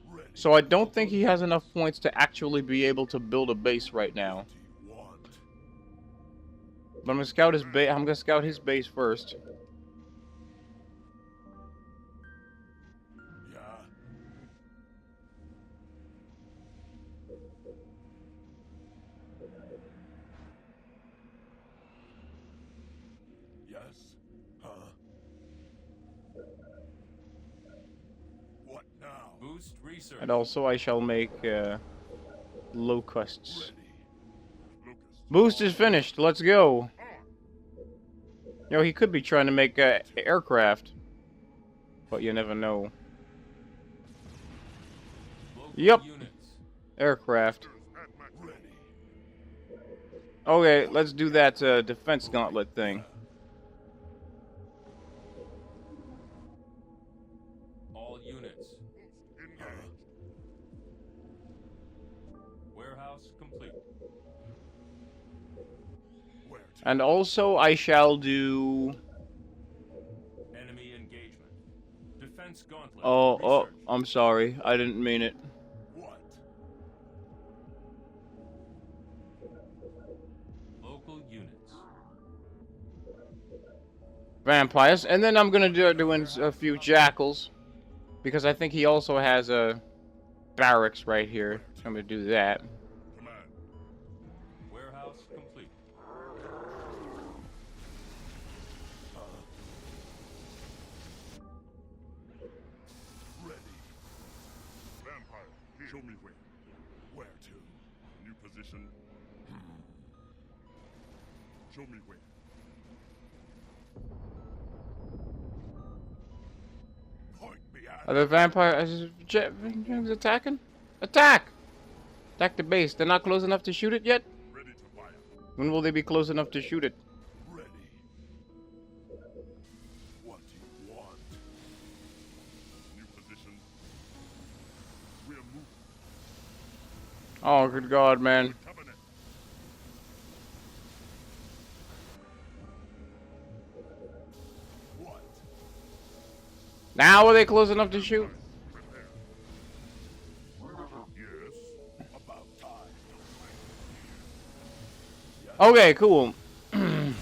Ready. So I don't think he has enough points to actually be able to build a base right now. Want. But I'm gonna scout his base. I'm gonna scout his base first. Yeah. Yes. Huh? What now? Boost research. And also I shall make locusts. Ready. Lucas. Boost is finished. Let's go. Yo, he could be trying to make aircraft, but you never know. Local Yep. Units. Aircraft. Ready. Okay, let's do that defense gauntlet thing. All units. Warehouse complete. Where to? And also I shall do. Enemy engagement. Defense gauntlet. Oh, research. I'm sorry. I didn't mean it. What? Local units. Vampires, and then I'm gonna do in a few jackals, because I think he also has a barracks right here. I'm gonna do that. Command. Warehouse complete. Ready. Vampire, show me where. Where to? New position. Show me where. Point me at. Are the vampires attacking? Attack! Attack the base. They're not close enough to shoot it yet? Ready to fire. When will they be close enough to shoot it? Ready. Oh, good God, man. Covenant. What? Now are they close enough to shoot? Prepare. Yes. About time. Yes. Okay, cool. Yeah.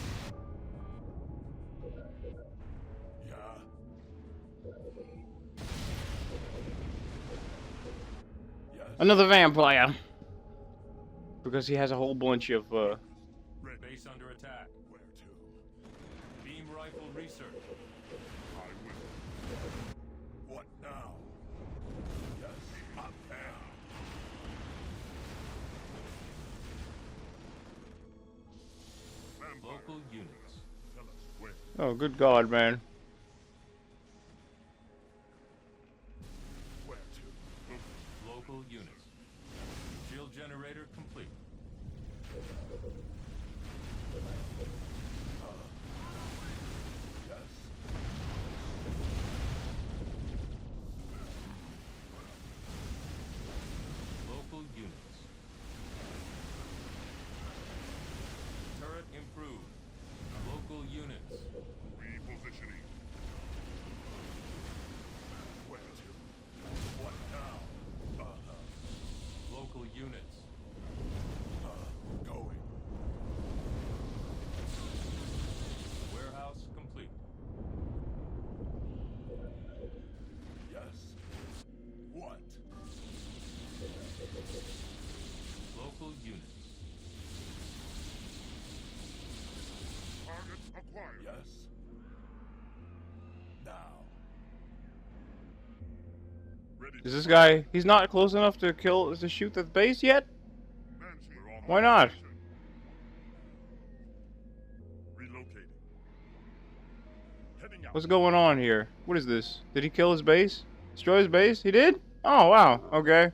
Yes. Another vampire. Because he has a whole bunch of, Ready. Base under attack. Where to? Beam rifle research. I will. What now? Yes. Up there. Vampire. Local units. Tell us where. oh, good God, man. Where to? Local units. Shield generator complete. Yes. Local units. Turret improved. Local units. Repositioning. Where to? What now? Local units. Going. Warehouse complete. Yes. What? Local units. Target acquired. Yes. Now. Ready. Is this guy... He's not close enough to shoot the base yet? Why not? Relocating. Heading out. What's going on here? What is this? Did he kill his base? Destroy his base? He did? Oh, wow. Okay.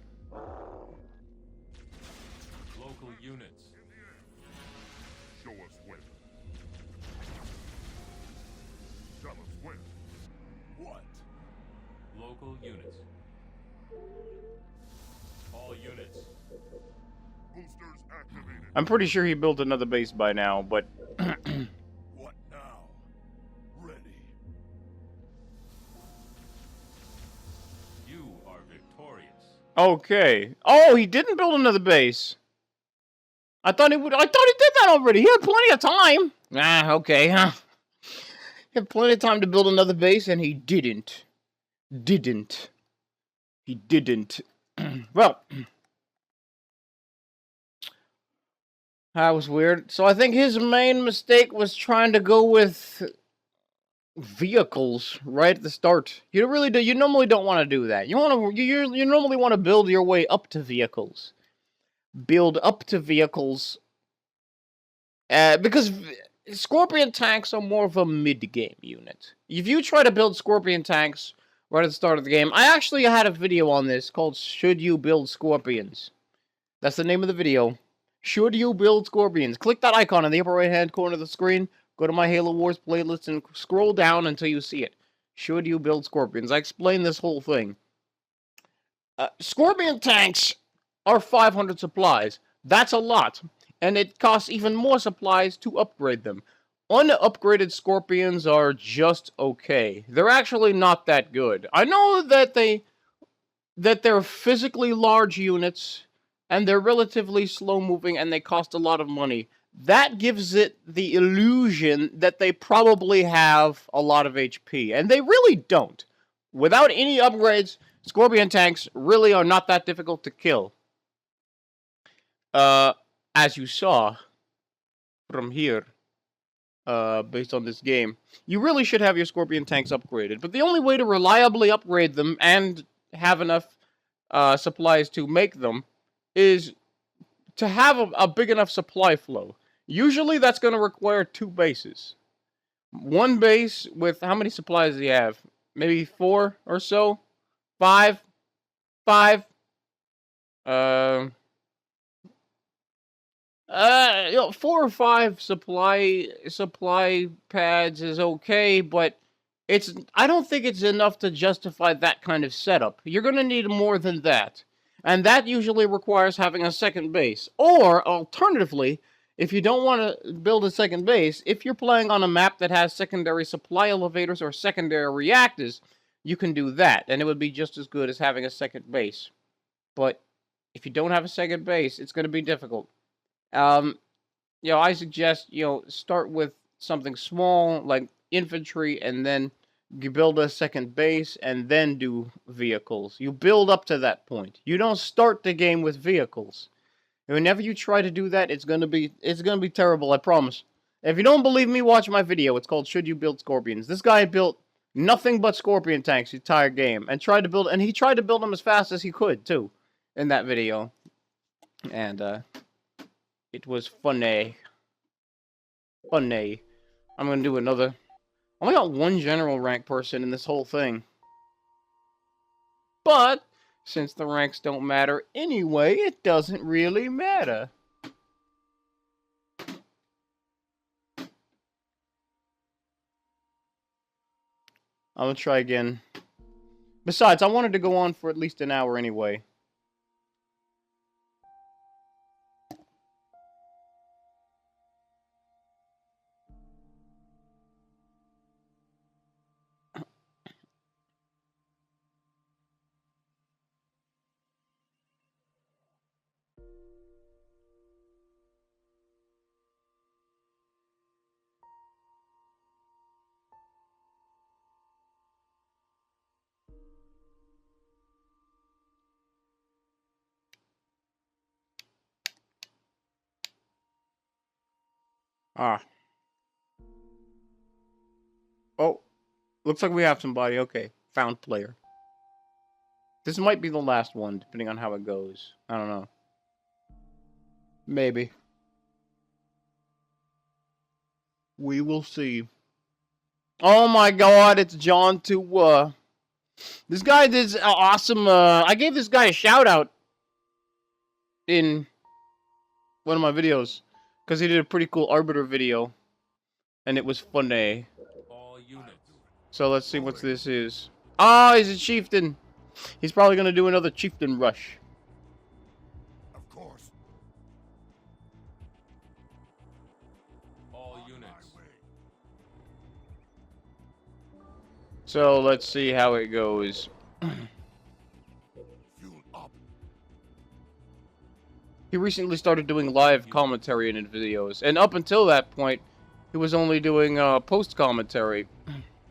Local units. Show us where. Tell us where. What? Local units. All units. Boosters activated. I'm pretty sure he built another base by now, but... What now? Ready. You are victorious. okay. Oh, he didn't build another base. I thought he did that already. He had plenty of time. Ah, okay, huh? He had plenty of time to build another base, and he didn't. He didn't. Well... that was weird. So I think his main mistake was trying to go with vehicles right at the start. You really do. You normally don't want to do that. You normally want to build your way up to vehicles. Build up to vehicles. Because Scorpion tanks are more of a mid-game unit. If you try to build Scorpion tanks right at the start of the game, I actually had a video on this called "Should You Build Scorpions?" That's the name of the video. Should you build Scorpions? Click that icon in the upper right-hand corner of the screen. Go to my Halo Wars playlist and scroll down until you see it. Should you build Scorpions? I explained this whole thing. Scorpion tanks are 500 supplies. That's a lot. And it costs even more supplies to upgrade them. Unupgraded Scorpions are just okay. They're actually not that good. I know that they're physically large units, and they're relatively slow-moving, and they cost a lot of money. That gives it the illusion that they probably have a lot of HP, and they really don't. Without any upgrades, Scorpion tanks really are not that difficult to kill. As you saw from here, based on this game, you really should have your Scorpion tanks upgraded, but the only way to reliably upgrade them and have enough supplies to make them is to have a big enough supply flow. Usually that's going to require 2 bases. One base with, how many supplies do you have? Maybe 4 or so? 5? 5? 4 or 5 supply pads is okay, but I don't think it's enough to justify that kind of setup. You're going to need more than that. And that usually requires having a second base. Or, alternatively, if you don't want to build a second base, if you're playing on a map that has secondary supply elevators or secondary reactors, you can do that, and it would be just as good as having a second base. But if you don't have a second base, it's going to be difficult. I suggest, start with something small, like infantry, and then you build a second base, and then do vehicles. You build up to that point. You don't start the game with vehicles. And whenever you try to do that, it's gonna be terrible, I promise. If you don't believe me, watch my video. It's called Should You Build Scorpions? This guy built nothing but scorpion tanks the entire game, and he tried to build them as fast as he could, too, in that video. And, it was funny. Funny. I'm gonna do another. I only got one general rank person in this whole thing. But, since the ranks don't matter anyway, it doesn't really matter. I'm gonna try again. Besides, I wanted to go on for at least an hour anyway. Ah. Oh. Looks like we have somebody. Okay. Found player. This might be the last one, depending on how it goes. I don't know. Maybe. We will see. Oh my god, it's John2wa. This guy did awesome. I gave this guy a shout out in one of my videos because he did a pretty cool Arbiter video, and it was funny. All units. So let's see what this is. Ah, he's a Chieftain. He's probably gonna do another Chieftain rush. Of course. All On units. my way. So let's see how it goes. Fuel up. He recently started doing live commentary in his videos, and up until that point, he was only doing post commentary.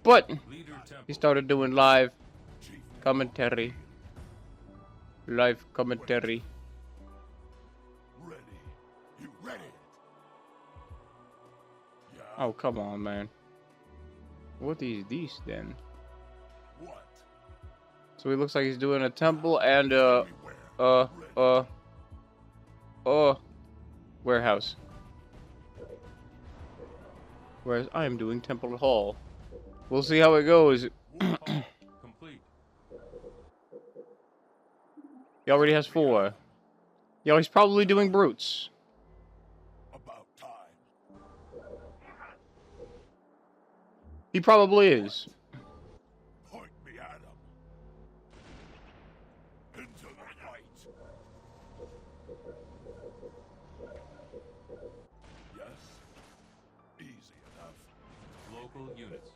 But Leader temple. he started doing live Chieftain. commentary. Live commentary. Ready. You ready? Yeah. Oh, come on, man. What is this then? What? So he looks like he's doing a temple and Everywhere. Ready. warehouse. Whereas I am doing Temple Hall. We'll see how it goes. Wolf Hall. Complete. He already has 4. Yo, he's probably doing brutes. About time. He probably is. Point me at him. Into the fight. Yes. Easy enough. Local units.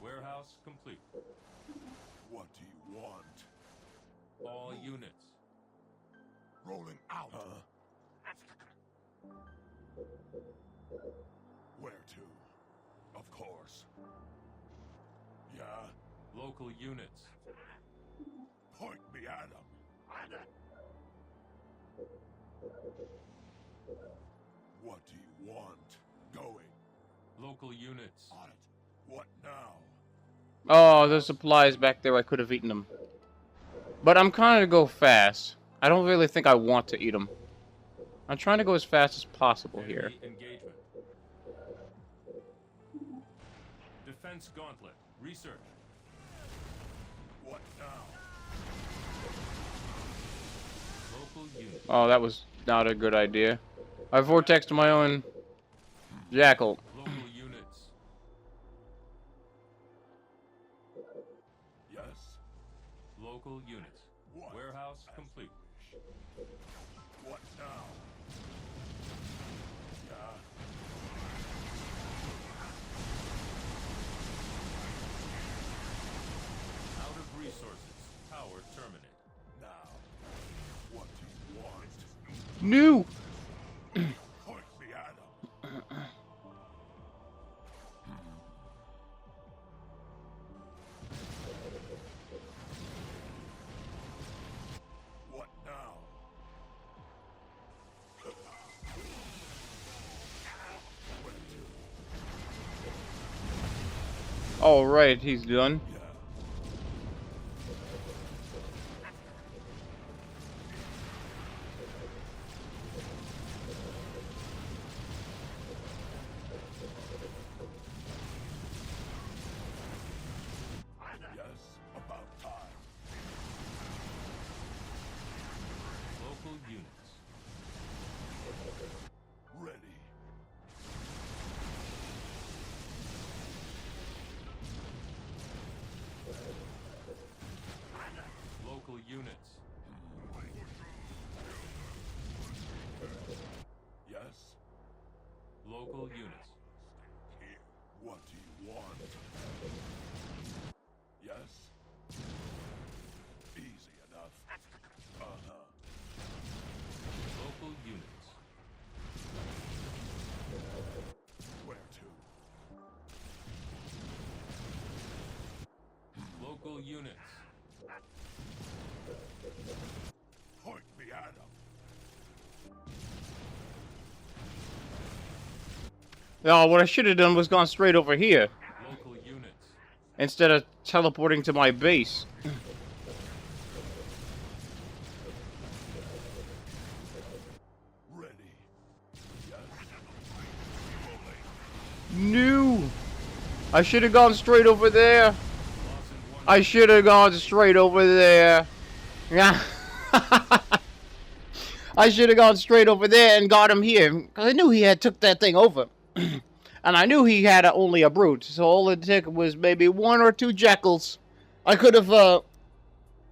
Warehouse complete. What do you want? All units. Rolling out. Where to? Of course. Yeah. Local units. Point me at him. What do you want? Going. Local units. On it. What now? Oh, there's supplies back there. I could have eaten them. But I'm trying to go fast. I don't really think I want to eat them. I'm trying to go as fast as possible here. Enemy engagement. Defense gauntlet. Research. What now? Local units. Oh, that was not a good idea. I vortexed my own jackal. Local units. Yes. Local Local units. Warehouse complete. What now? Out of resources. Power terminated. Now, what do you want? No! Point me at him. What now? Alright, he's done. Yeah. Yes, about time. Local units. Ready. Local units. Yes. Local units. Here. What do you want? Yes. Easy enough. Uh-huh. Local units. Where to? Local units. Point me at him. Oh, what I should have done was gone straight over here. Local units. Instead of teleporting to my base. Ready. Yes. No! I should have gone straight over there. Loss in one. I should have gone straight over there. Yeah. I should have gone straight over there and got him here. Because I knew he had took that thing over. And I knew he had only a brute. So all it took was maybe 1 or 2 jackals. I could have,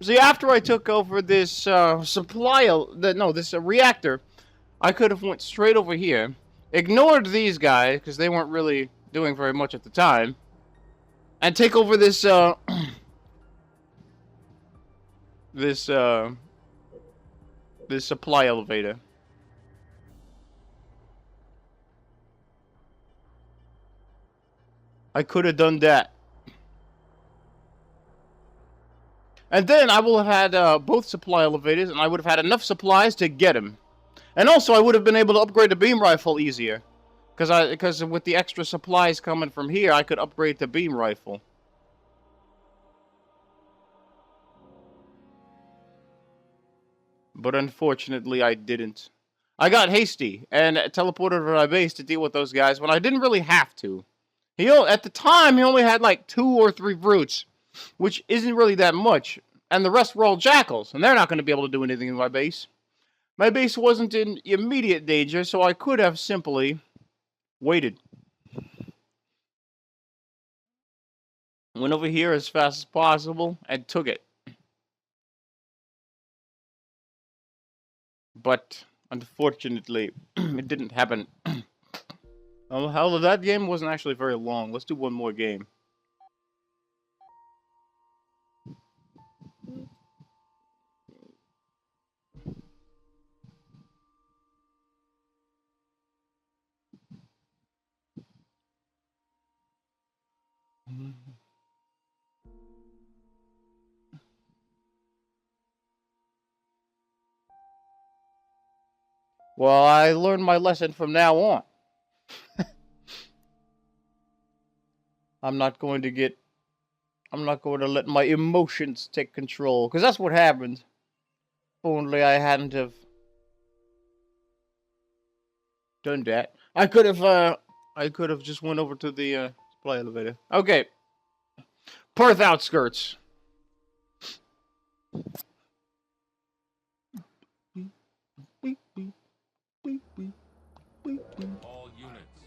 see, after I took over this, this reactor, I could have went straight over here. Ignored these guys, because they weren't really doing very much at the time. And take over this, this supply elevator. I could have done that. And then I will have had both supply elevators, and I would have had enough supplies to get him. And also, I would have been able to upgrade the beam rifle easier. Because with the extra supplies coming from here, I could upgrade the beam rifle. But unfortunately, I didn't. I got hasty and teleported to my base to deal with those guys when I didn't really have to. At the time, he only had like 2 or 3 brutes, which isn't really that much. And the rest were all jackals, and they're not going to be able to do anything in my base. My base wasn't in immediate danger, so I could have simply waited. Went over here as fast as possible and took it. But unfortunately, it didn't happen. Oh, hell, that game wasn't actually very long. Let's do one more game. Well, I learned my lesson from now on. I'm not going to let my emotions take control, because that's what happened. If only I hadn't have done that. I could have just went over to the supply elevator. Okay. Pirth Outskirts. All units.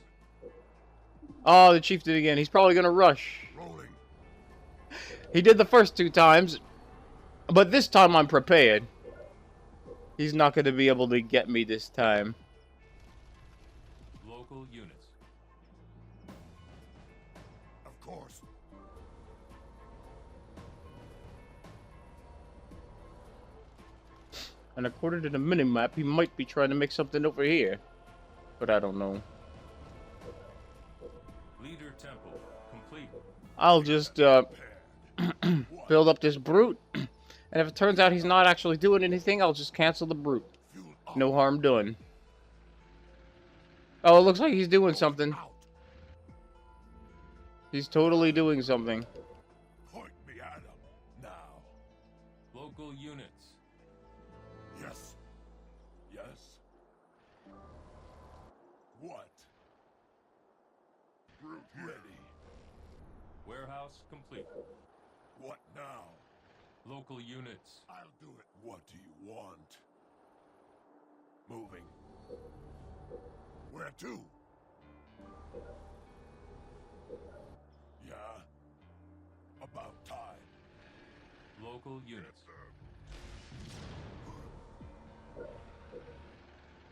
Oh, the Chieftain again. He's probably gonna rush. Rolling. He did the first 2 times, But this time I'm prepared. He's not going to be able to get me this time. Local units. Of course. And according to the minimap, he might be trying to make something over here. But I don't know. Leader temple complete. I'll just build up this brute. And if it turns out he's not actually doing anything, I'll just cancel the brute. No harm done. Oh, it looks like he's doing something. He's totally doing something. Point me at him now. Local units. Yes. Yes. What? Brute ready. Warehouse complete. What now? Local units. I'll do it. What do you want? Moving. Where to? Yeah. About time. Local units.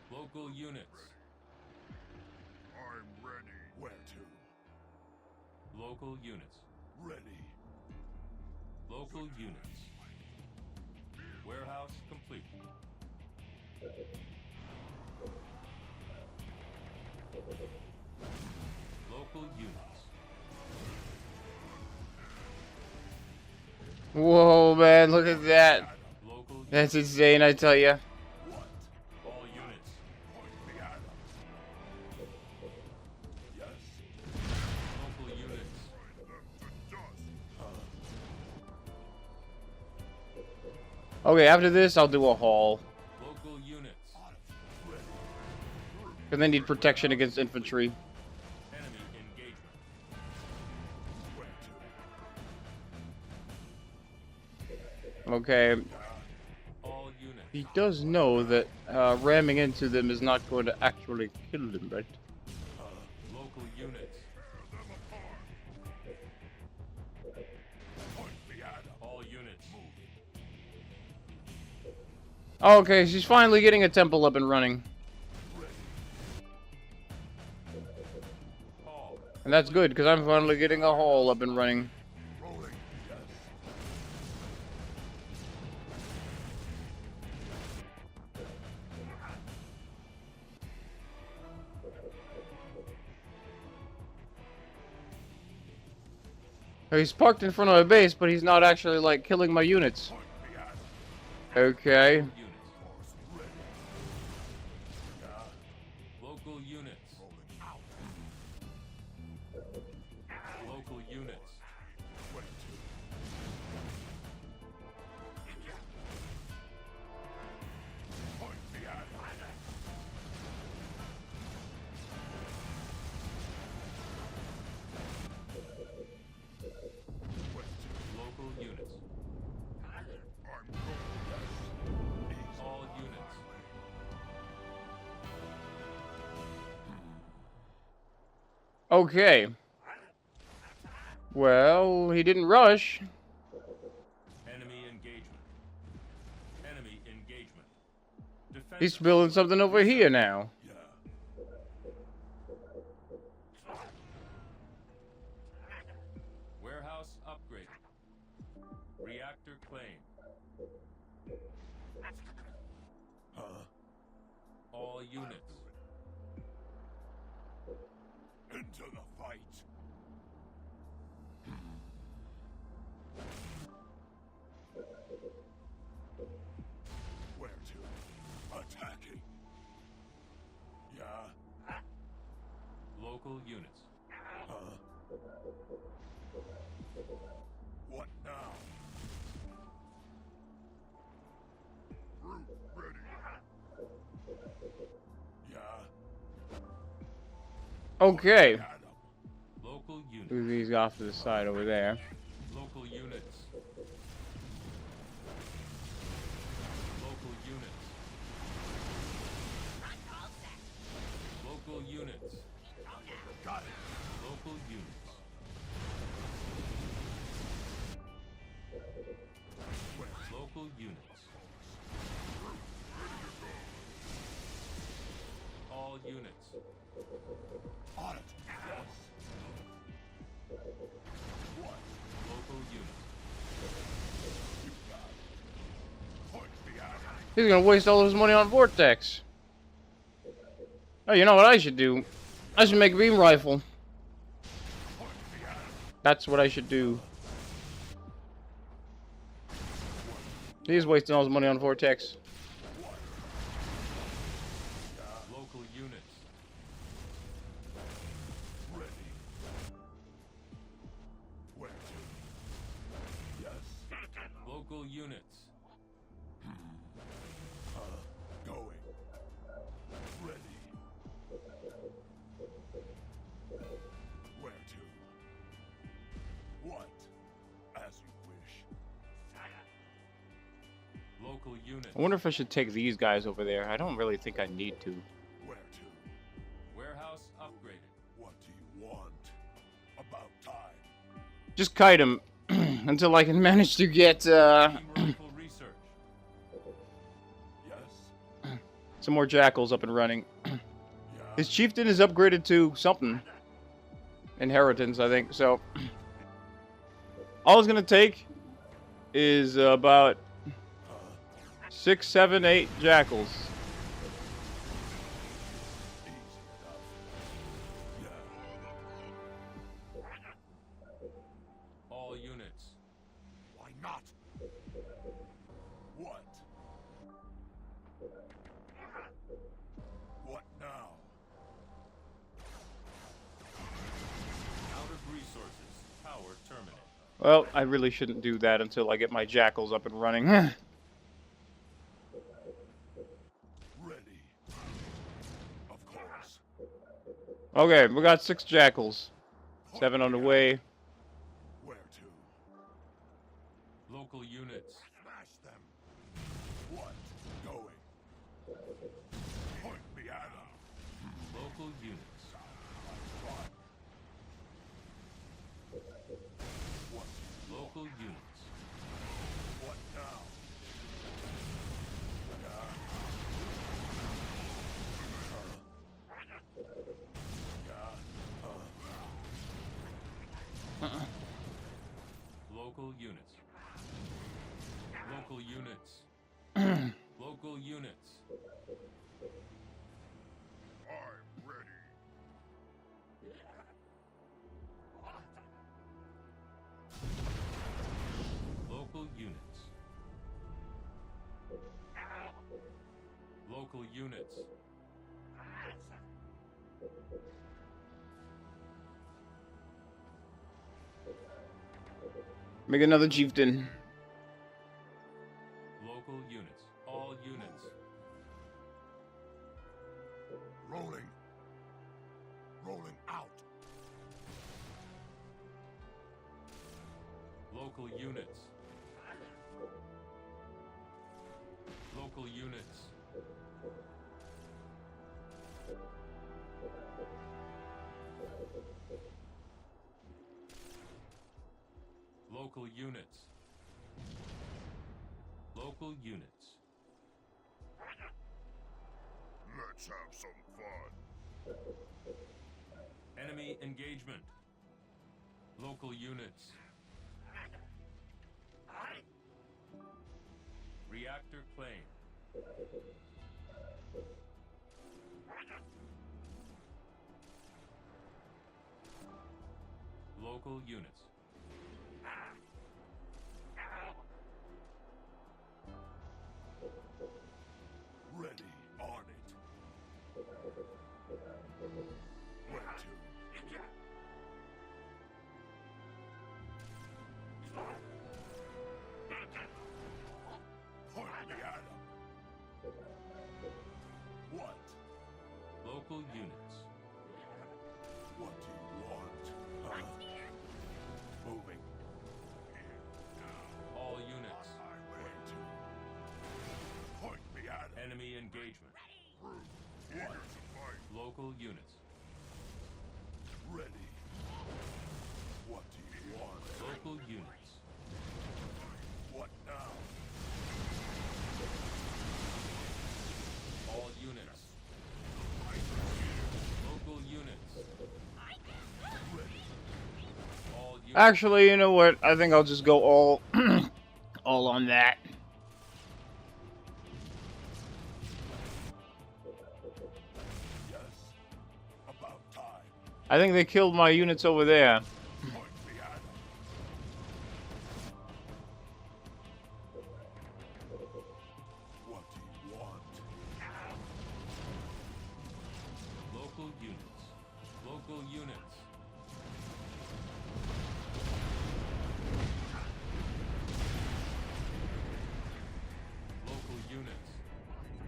Local units. I'm ready. Where to? Local units. Ready. Local units. Warehouse complete. Local units. Whoa, man, look at that. Local units. That's insane, I tell ya. What? All units. Point me at him. Yes. Local units. Okay, after this, I'll do a haul. Local units. Because I need protection against infantry. Enemy engagement. Where to? Okay, All units. he does know that ramming into them is not going to actually kill them, right? Local units. Point me at him. All units. Okay, she's finally getting a temple up and running. Call. And that's good, because I'm finally getting a haul up and running. Rolling. Yes. He's parked in front of my base, but he's not actually, like, killing my units. Point me at him. Okay. Units. Force ready. Yeah. Local units. Rolling out. Local units. Where to? Point me at him. Local units. I'm going. Yes. All units. Okay. Well, he didn't rush. Enemy engagement. Enemy engagement. Defense. He's building something over here now. Yeah. Warehouse upgraded. Reactor claimed. Huh? All units. Into the fight. Where to? Attacking. Yeah. Local units. Huh? What now? Brute ready. Yeah. Okay. Got him. Local units. Move these off to the side over there. Local units. Local units. Local units. Got it. Local units. Where? Local He's gonna waste all his money on Vortex. Oh, you know what I should do? I should make a beam rifle. That's what I should do. He's wasting all his money on Vortex. Local units. Ready. Where to? Yes. Local units. Going. Ready. Where to? What? As you wish. Local units. I wonder if I should take these guys over there. I don't really think I need to. Where to? Warehouse upgraded. What do you want? About time. Just kite him until I can manage to get Beam rifle research. Yes. some more jackals up and running. Yeah. His chieftain is upgraded to something. Inheritance, I think. So all it's gonna take is about 6, 7, 8 jackals. Easy enough. Yeah. All units. Why not? What? What now? Out of resources. Power terminated. Well, I really shouldn't do that until I get my jackals up and running. Ready. Of course. Okay, we got 6 jackals. 7 on the way. Where to? Local units. Smash them. What? Going. Point me at 'em. Local units. What? Local units. What now? Local units. Local units. Local units. I'm ready. Local units. Local units. Make another chieftain. Local units. All units. Rolling. Rolling out. Local units. Local units. Local units. Local units. Let's have some fun. Enemy engagement. Local units. Reactor claim. Local units. Ready on it. Where to? Point me at 'em. What? Local units. What do you want? Moving. All units. Where to? Point me at 'em. Enemy engagement. What? Local units. Ready. What do you want? Local units. What now? All units. Local units. All units. Actually, you know what? I think I'll just go all all on that. I think they killed my units over there. Point me at 'em. What do you want? Local units. Local units. Local units.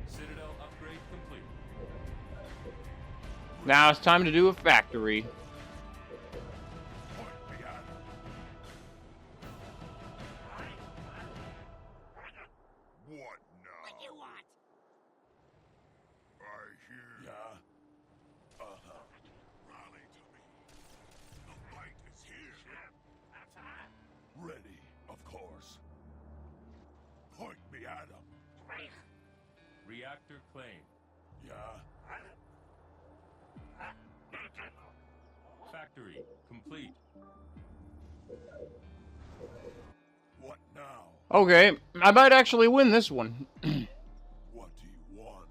Citadel upgrade complete. Now it's time to do a factory. Point me at 'em. What now? What you want? I hear. Yeah. Rally to me. The fight is here. Ready, of course. Point me at 'em. Reactor claimed. Yeah. Factory complete. What now? Okay, I might actually win this one. What do you want?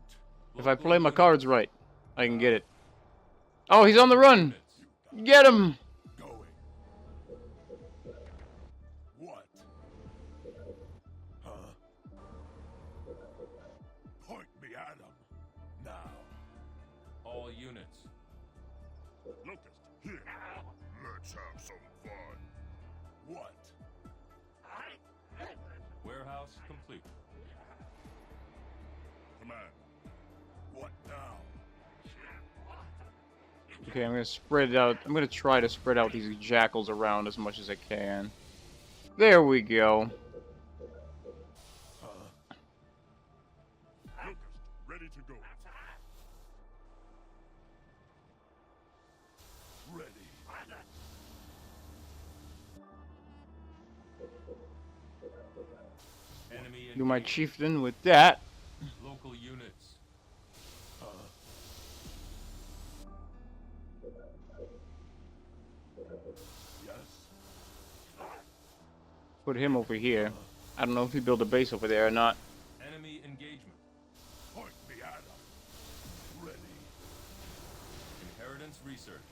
If I Local play my units. cards right, I can get it. Oh, he's on the run! Units. Get him! Going. What? Huh? Point me at 'em. Now. All units. Locust, here. Let's have some fun. What? Warehouse complete. Command. What now? Okay, I'm gonna spread out. I'm gonna try to spread out these jackals around as much as I can. There we go. Locust, ready to go. Ready. Enemy Do my engaged. chieftain with that. Local units. Yes. Put him over here. I don't know if he built a base over there or not. Enemy engagement. Point me at 'em. Ready. Inheritance research.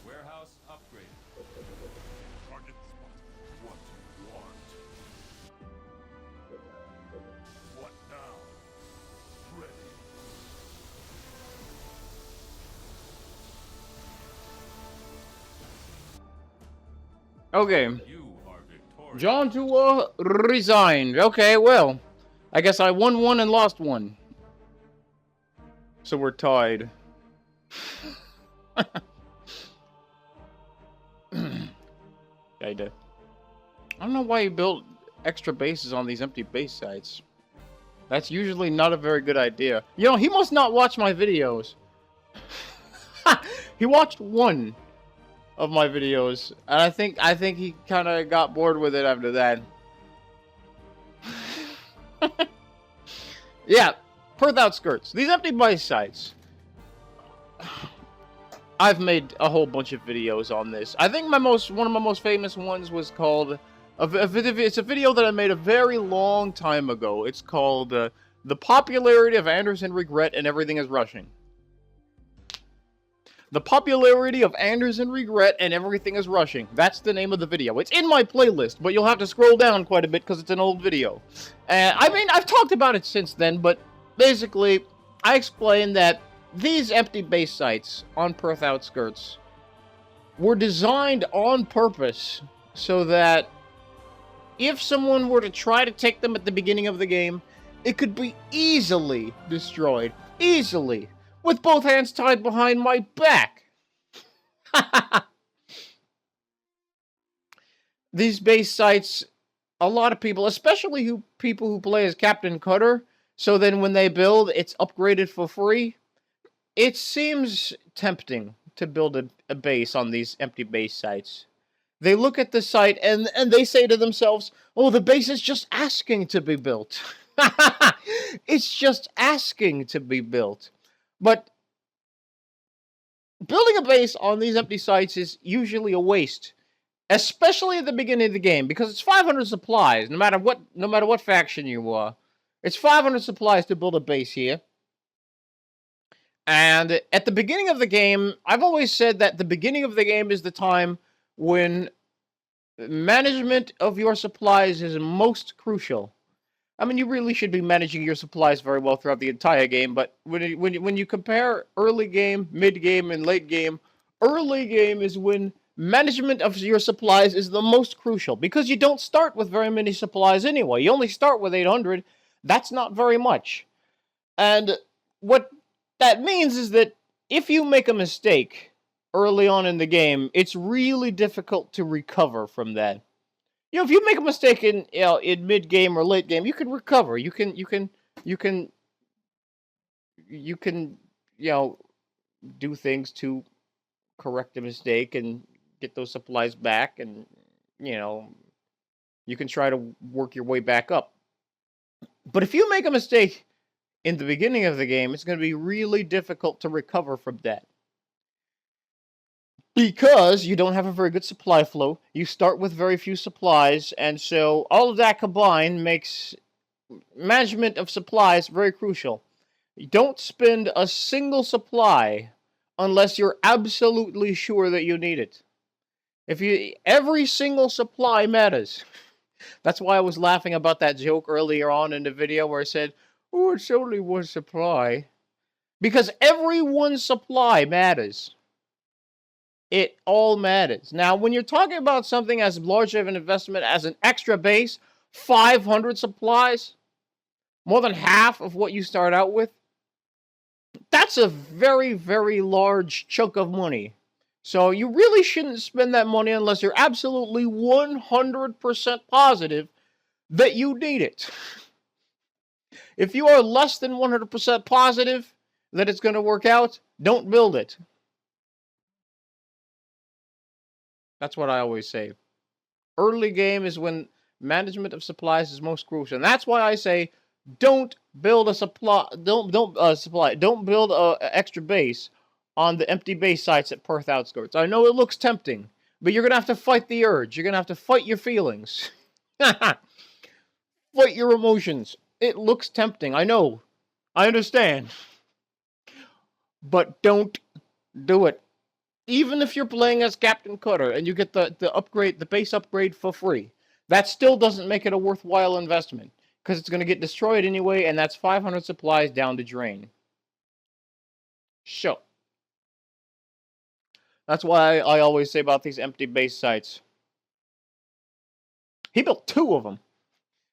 Warehouse upgrade. Target spot. What do you want? What now? Ready. Okay, You are victorious. John2wa resigned. Okay, well, I guess I won one and lost one. So we're tied. Kinda. I don't know why he built extra bases on these empty base sites. That's usually not a very good idea. You know, he must not watch my videos. He watched one of my videos, and I think he kind of got bored with it after that. Yeah, Pirth Outskirts. These empty base sites. I've made a whole bunch of videos on this. I think one of my most famous ones was called. It's a video that I made a very long time ago. It's called "The Popularity of Anders and Regret and Everything Is Rushing." The Popularity of Anders and Regret and Everything Is Rushing. That's the name of the video. It's in my playlist, but you'll have to scroll down quite a bit because it's an old video. I mean, I've talked about it since then, but basically, I explained that these empty base sites on Pirth Outskirts were designed on purpose so that if someone were to try to take them at the beginning of the game, it could be easily destroyed. Easily. With both hands tied behind my back. These base sites, a lot of people, especially people who play as Captain Cutter, so then when they build, it's upgraded for free. It seems tempting to build a base on these empty base sites. They look at the site and they say to themselves, oh, the base is just asking to be built. It's just asking to be built. But building a base on these empty sites is usually a waste. Especially at the beginning of the game, because it's 500 supplies, no matter what faction you are. It's 500 supplies to build a base here. And at the beginning of the game, I've always said that the beginning of the game is the time when management of your supplies is most crucial. I mean, you really should be managing your supplies very well throughout the entire game, but when you compare early game, mid game, and late game, early game is when management of your supplies is the most crucial, because you don't start with very many supplies anyway. You only start with 800. That's not very much. And what that means is that if you make a mistake early on in the game, it's really difficult to recover from that. You know, if you make a mistake in in mid game or late game, you can recover. You can do things to correct the mistake and get those supplies back, and you can try to work your way back up. But if you make a mistake in the beginning of the game, it's going to be really difficult to recover from that. Because you don't have a very good supply flow, you start with very few supplies, and so all of that combined makes management of supplies very crucial. You don't spend a single supply unless you're absolutely sure that you need it. Every single supply matters. That's why I was laughing about that joke earlier on in the video where I said, "Oh, it's only one supply." Because every one supply matters. It all matters. Now, when you're talking about something as large of an investment as an extra base, 500 supplies, more than half of what you start out with, that's a very, very large chunk of money. So you really shouldn't spend that money unless you're absolutely 100% positive that you need it. If you are less than 100% positive that it's going to work out, don't build it. That's what I always say. Early game is when management of supplies is most crucial, and that's why I say don't build a supply. Don't build a extra base on the empty base sites at Pirth Outskirts. I know it looks tempting, but you're gonna have to fight the urge. You're gonna have to fight your feelings, fight your emotions. It looks tempting. I know. I understand, but don't do it. Even if you're playing as Captain Cutter and you get the base upgrade for free, that still doesn't make it a worthwhile investment, because it's going to get destroyed anyway, and that's 500 supplies down the drain. So, that's why I always say about these empty base sites. He built 2 of them.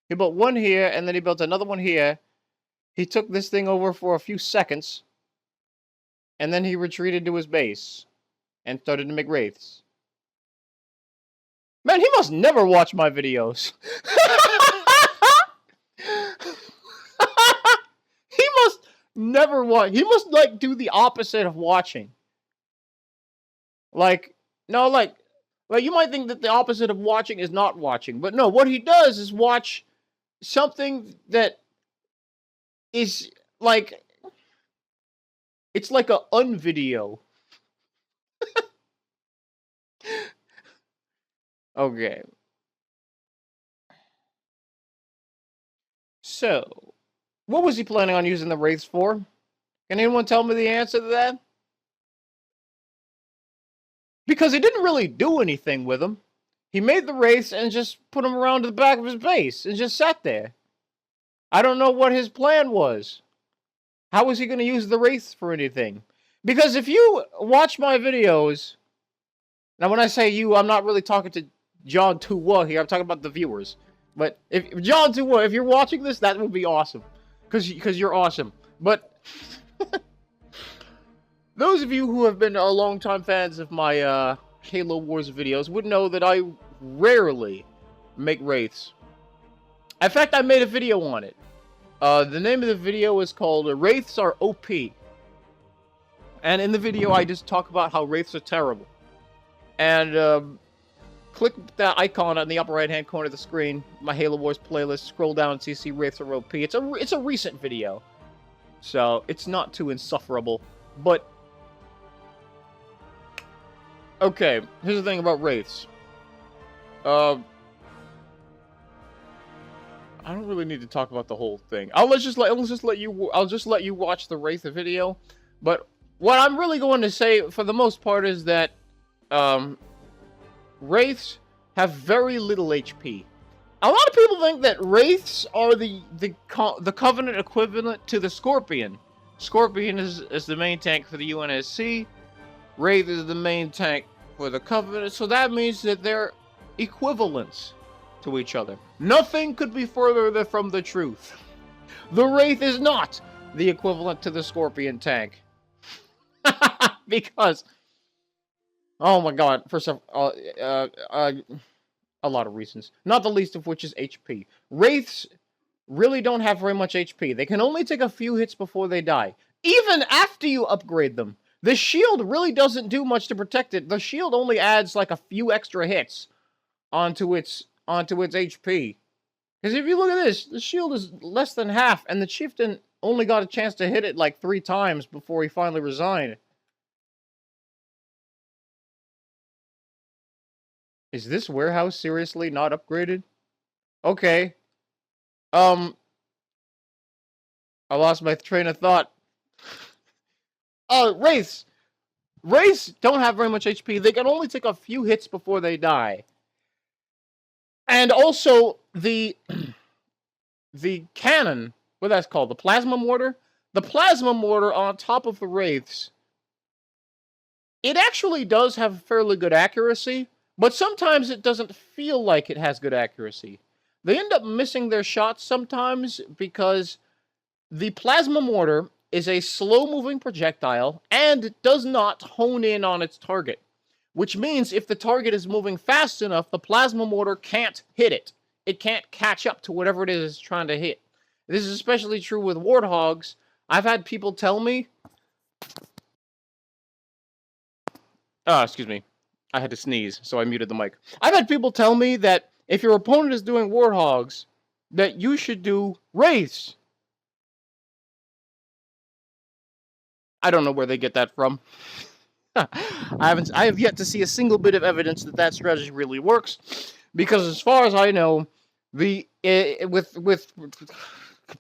He built one here, and then he built another one here. He took this thing over for a few seconds, and then he retreated to his base and started to make Wraiths. Man, he must never watch my videos. He must never watch. He must, like, do the opposite of watching. Like, no, like, you might think that the opposite of watching is not watching. But no, what he does is watch something that is, like, it's like a unvideo. Okay. So, what was he planning on using the Wraiths for? Can anyone tell me the answer to that? Because he didn't really do anything with them. He made the Wraiths and just put them around the back of his base and just sat there. I don't know what his plan was. How was he going to use the Wraiths for anything? Because if you watch my videos... Now, when I say you, I'm not really talking to John2wa here. I'm talking about the viewers. But if John2wa, if you're watching this, that would be awesome. Because you're awesome. But those of you who have been long-time fans of my Halo Wars videos would know that I rarely make Wraiths. In fact, I made a video on it. The name of the video is called Wraiths Are OP. And in the video, I just talk about how Wraiths are terrible. And click that icon on the upper right-hand corner of the screen, my Halo Wars playlist, scroll down and see Wraiths Are OP. It's a recent video, so it's not too insufferable. But okay, here's the thing about Wraiths. I don't really need to talk about the whole thing. I'll just let you watch the Wraith video. But what I'm really going to say for the most part is that Wraiths have very little HP. A lot of people think that Wraiths are the Covenant equivalent to the Scorpion. Scorpion is the main tank for the UNSC. Wraith is the main tank for the Covenant, so that means that they're equivalents to each other. Nothing could be further from the truth. The Wraith is not the equivalent to the Scorpion tank. Because, oh my god, first of all, a lot of reasons. Not the least of which is HP. Wraiths really don't have very much HP. They can only take a few hits before they die. Even after you upgrade them. The shield really doesn't do much to protect it. The shield only adds like a few extra hits onto its HP. Because if you look at this, the shield is less than half, and the Chieftain only got a chance to hit it like 3 times before he finally resigned. Is this warehouse seriously not upgraded? Okay. I lost my train of thought. Oh, Wraiths! Wraiths don't have very much HP. They can only take a few hits before they die. And also, the cannon, what that's called, the plasma mortar? The plasma mortar on top of the Wraiths, it actually does have fairly good accuracy, but sometimes it doesn't feel like it has good accuracy. They end up missing their shots sometimes because the plasma mortar is a slow-moving projectile and it does not hone in on its target. Which means if the target is moving fast enough, the plasma mortar can't hit it. It can't catch up to whatever it is it's trying to hit. This is especially true with warthogs. I've had people tell me... excuse me. I had to sneeze, so I muted the mic. I've had people tell me that if your opponent is doing warthogs, that you should do Wraiths. I don't know where they get that from. I have yet to see a single bit of evidence that that strategy really works, because as far as I know, with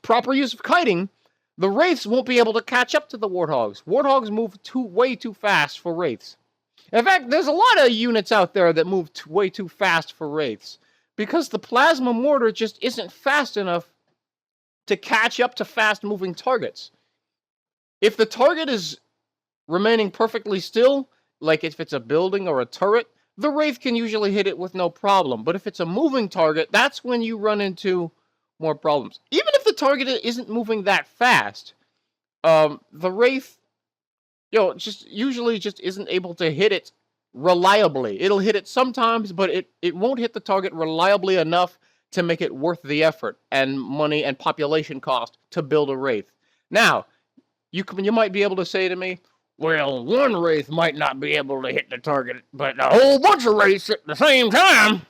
proper use of kiting, the Wraiths won't be able to catch up to the Warthogs. Warthogs move way too fast for Wraiths. In fact, there's a lot of units out there that move way too fast for Wraiths, because the plasma mortar just isn't fast enough to catch up to fast-moving targets. If the target is remaining perfectly still, like if it's a building or a turret, the Wraith can usually hit it with no problem. But if it's a moving target, that's when you run into more problems. Even if the target isn't moving that fast, the Wraith, usually isn't able to hit it reliably. It'll hit it sometimes, but it won't hit the target reliably enough to make it worth the effort and money and population cost to build a Wraith. Now, you might be able to say to me, well, one Wraith might not be able to hit the target, but a whole bunch of Wraiths at the same time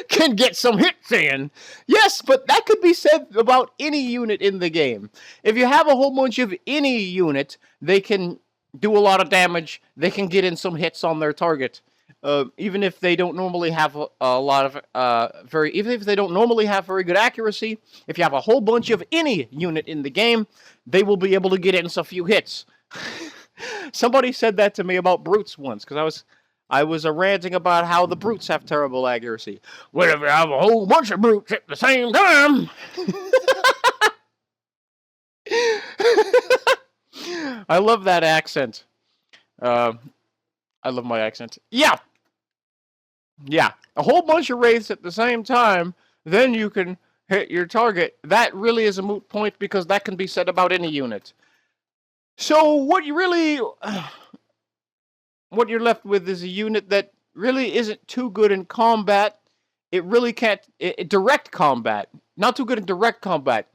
can get some hits in. Yes, but that could be said about any unit in the game. If you have a whole bunch of any unit, they can do a lot of damage. They can get in some hits on their target. Even if they don't normally have even if they don't normally have very good accuracy, if you have a whole bunch of any unit in the game, they will be able to get in a few hits. Somebody said that to me about brutes once, because I was ranting about how the brutes have terrible accuracy. Well, if you have a whole bunch of brutes at the same time... I love that accent. I love my accent. Yeah! Yeah. A whole bunch of Wraiths at the same time, then you can hit your target. That really is a moot point, because that can be said about any unit. So what you're left with is a unit that really isn't too good in combat. It really can't... direct combat. Not too good in direct combat.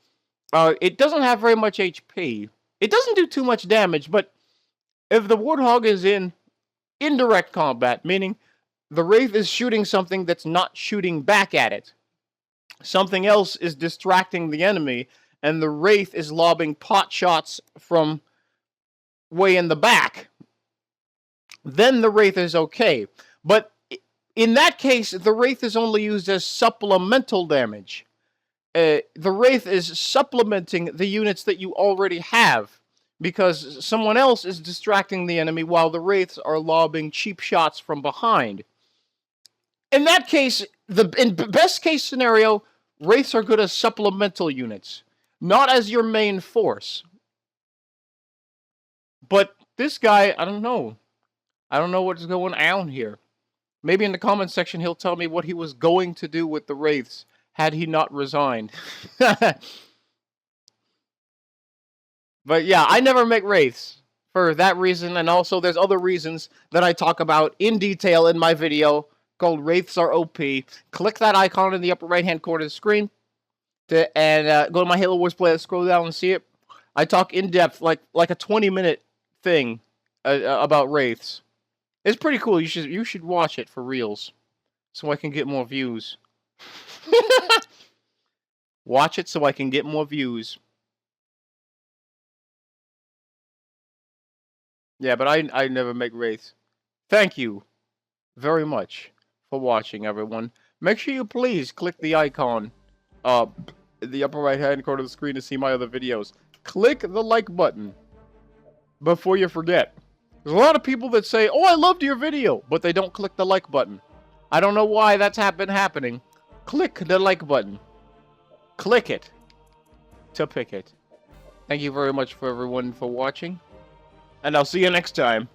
It doesn't have very much HP. It doesn't do too much damage, but if the Warthog is in indirect combat, meaning the Wraith is shooting something that's not shooting back at it, something else is distracting the enemy, and the Wraith is lobbing pot shots from way in the back, then the Wraith is okay. But in that case, the Wraith is only used as supplemental damage. The Wraith is supplementing the units that you already have, because someone else is distracting the enemy while the Wraiths are lobbing cheap shots from behind. In that case, in best case scenario, Wraiths are good as supplemental units, not as your main force. But this guy, I don't know. I don't know what's going on here. Maybe in the comment section he'll tell me what he was going to do with the Wraiths had he not resigned. But yeah, I never make Wraiths for that reason, and also there's other reasons that I talk about in detail in my video called Wraiths are OP. Click that icon in the upper right-hand corner of the screen, and go to my Halo Wars playlist, scroll down and see it. I talk in depth, like a 20-minute thing about Wraiths. It's pretty cool. You should watch it for reals, so I can get more views. Watch it so I can get more views. Yeah, but I never make Wraiths. Thank you very much for watching, everyone. Make sure you please click the icon in the upper right-hand corner of the screen to see my other videos. Click the like button before you forget. There's a lot of people that say, "Oh, I loved your video," but they don't click the like button. I don't know why that's been happening. Click the like button. Click it to pick it. Thank you very much for everyone for watching, and I'll see you next time.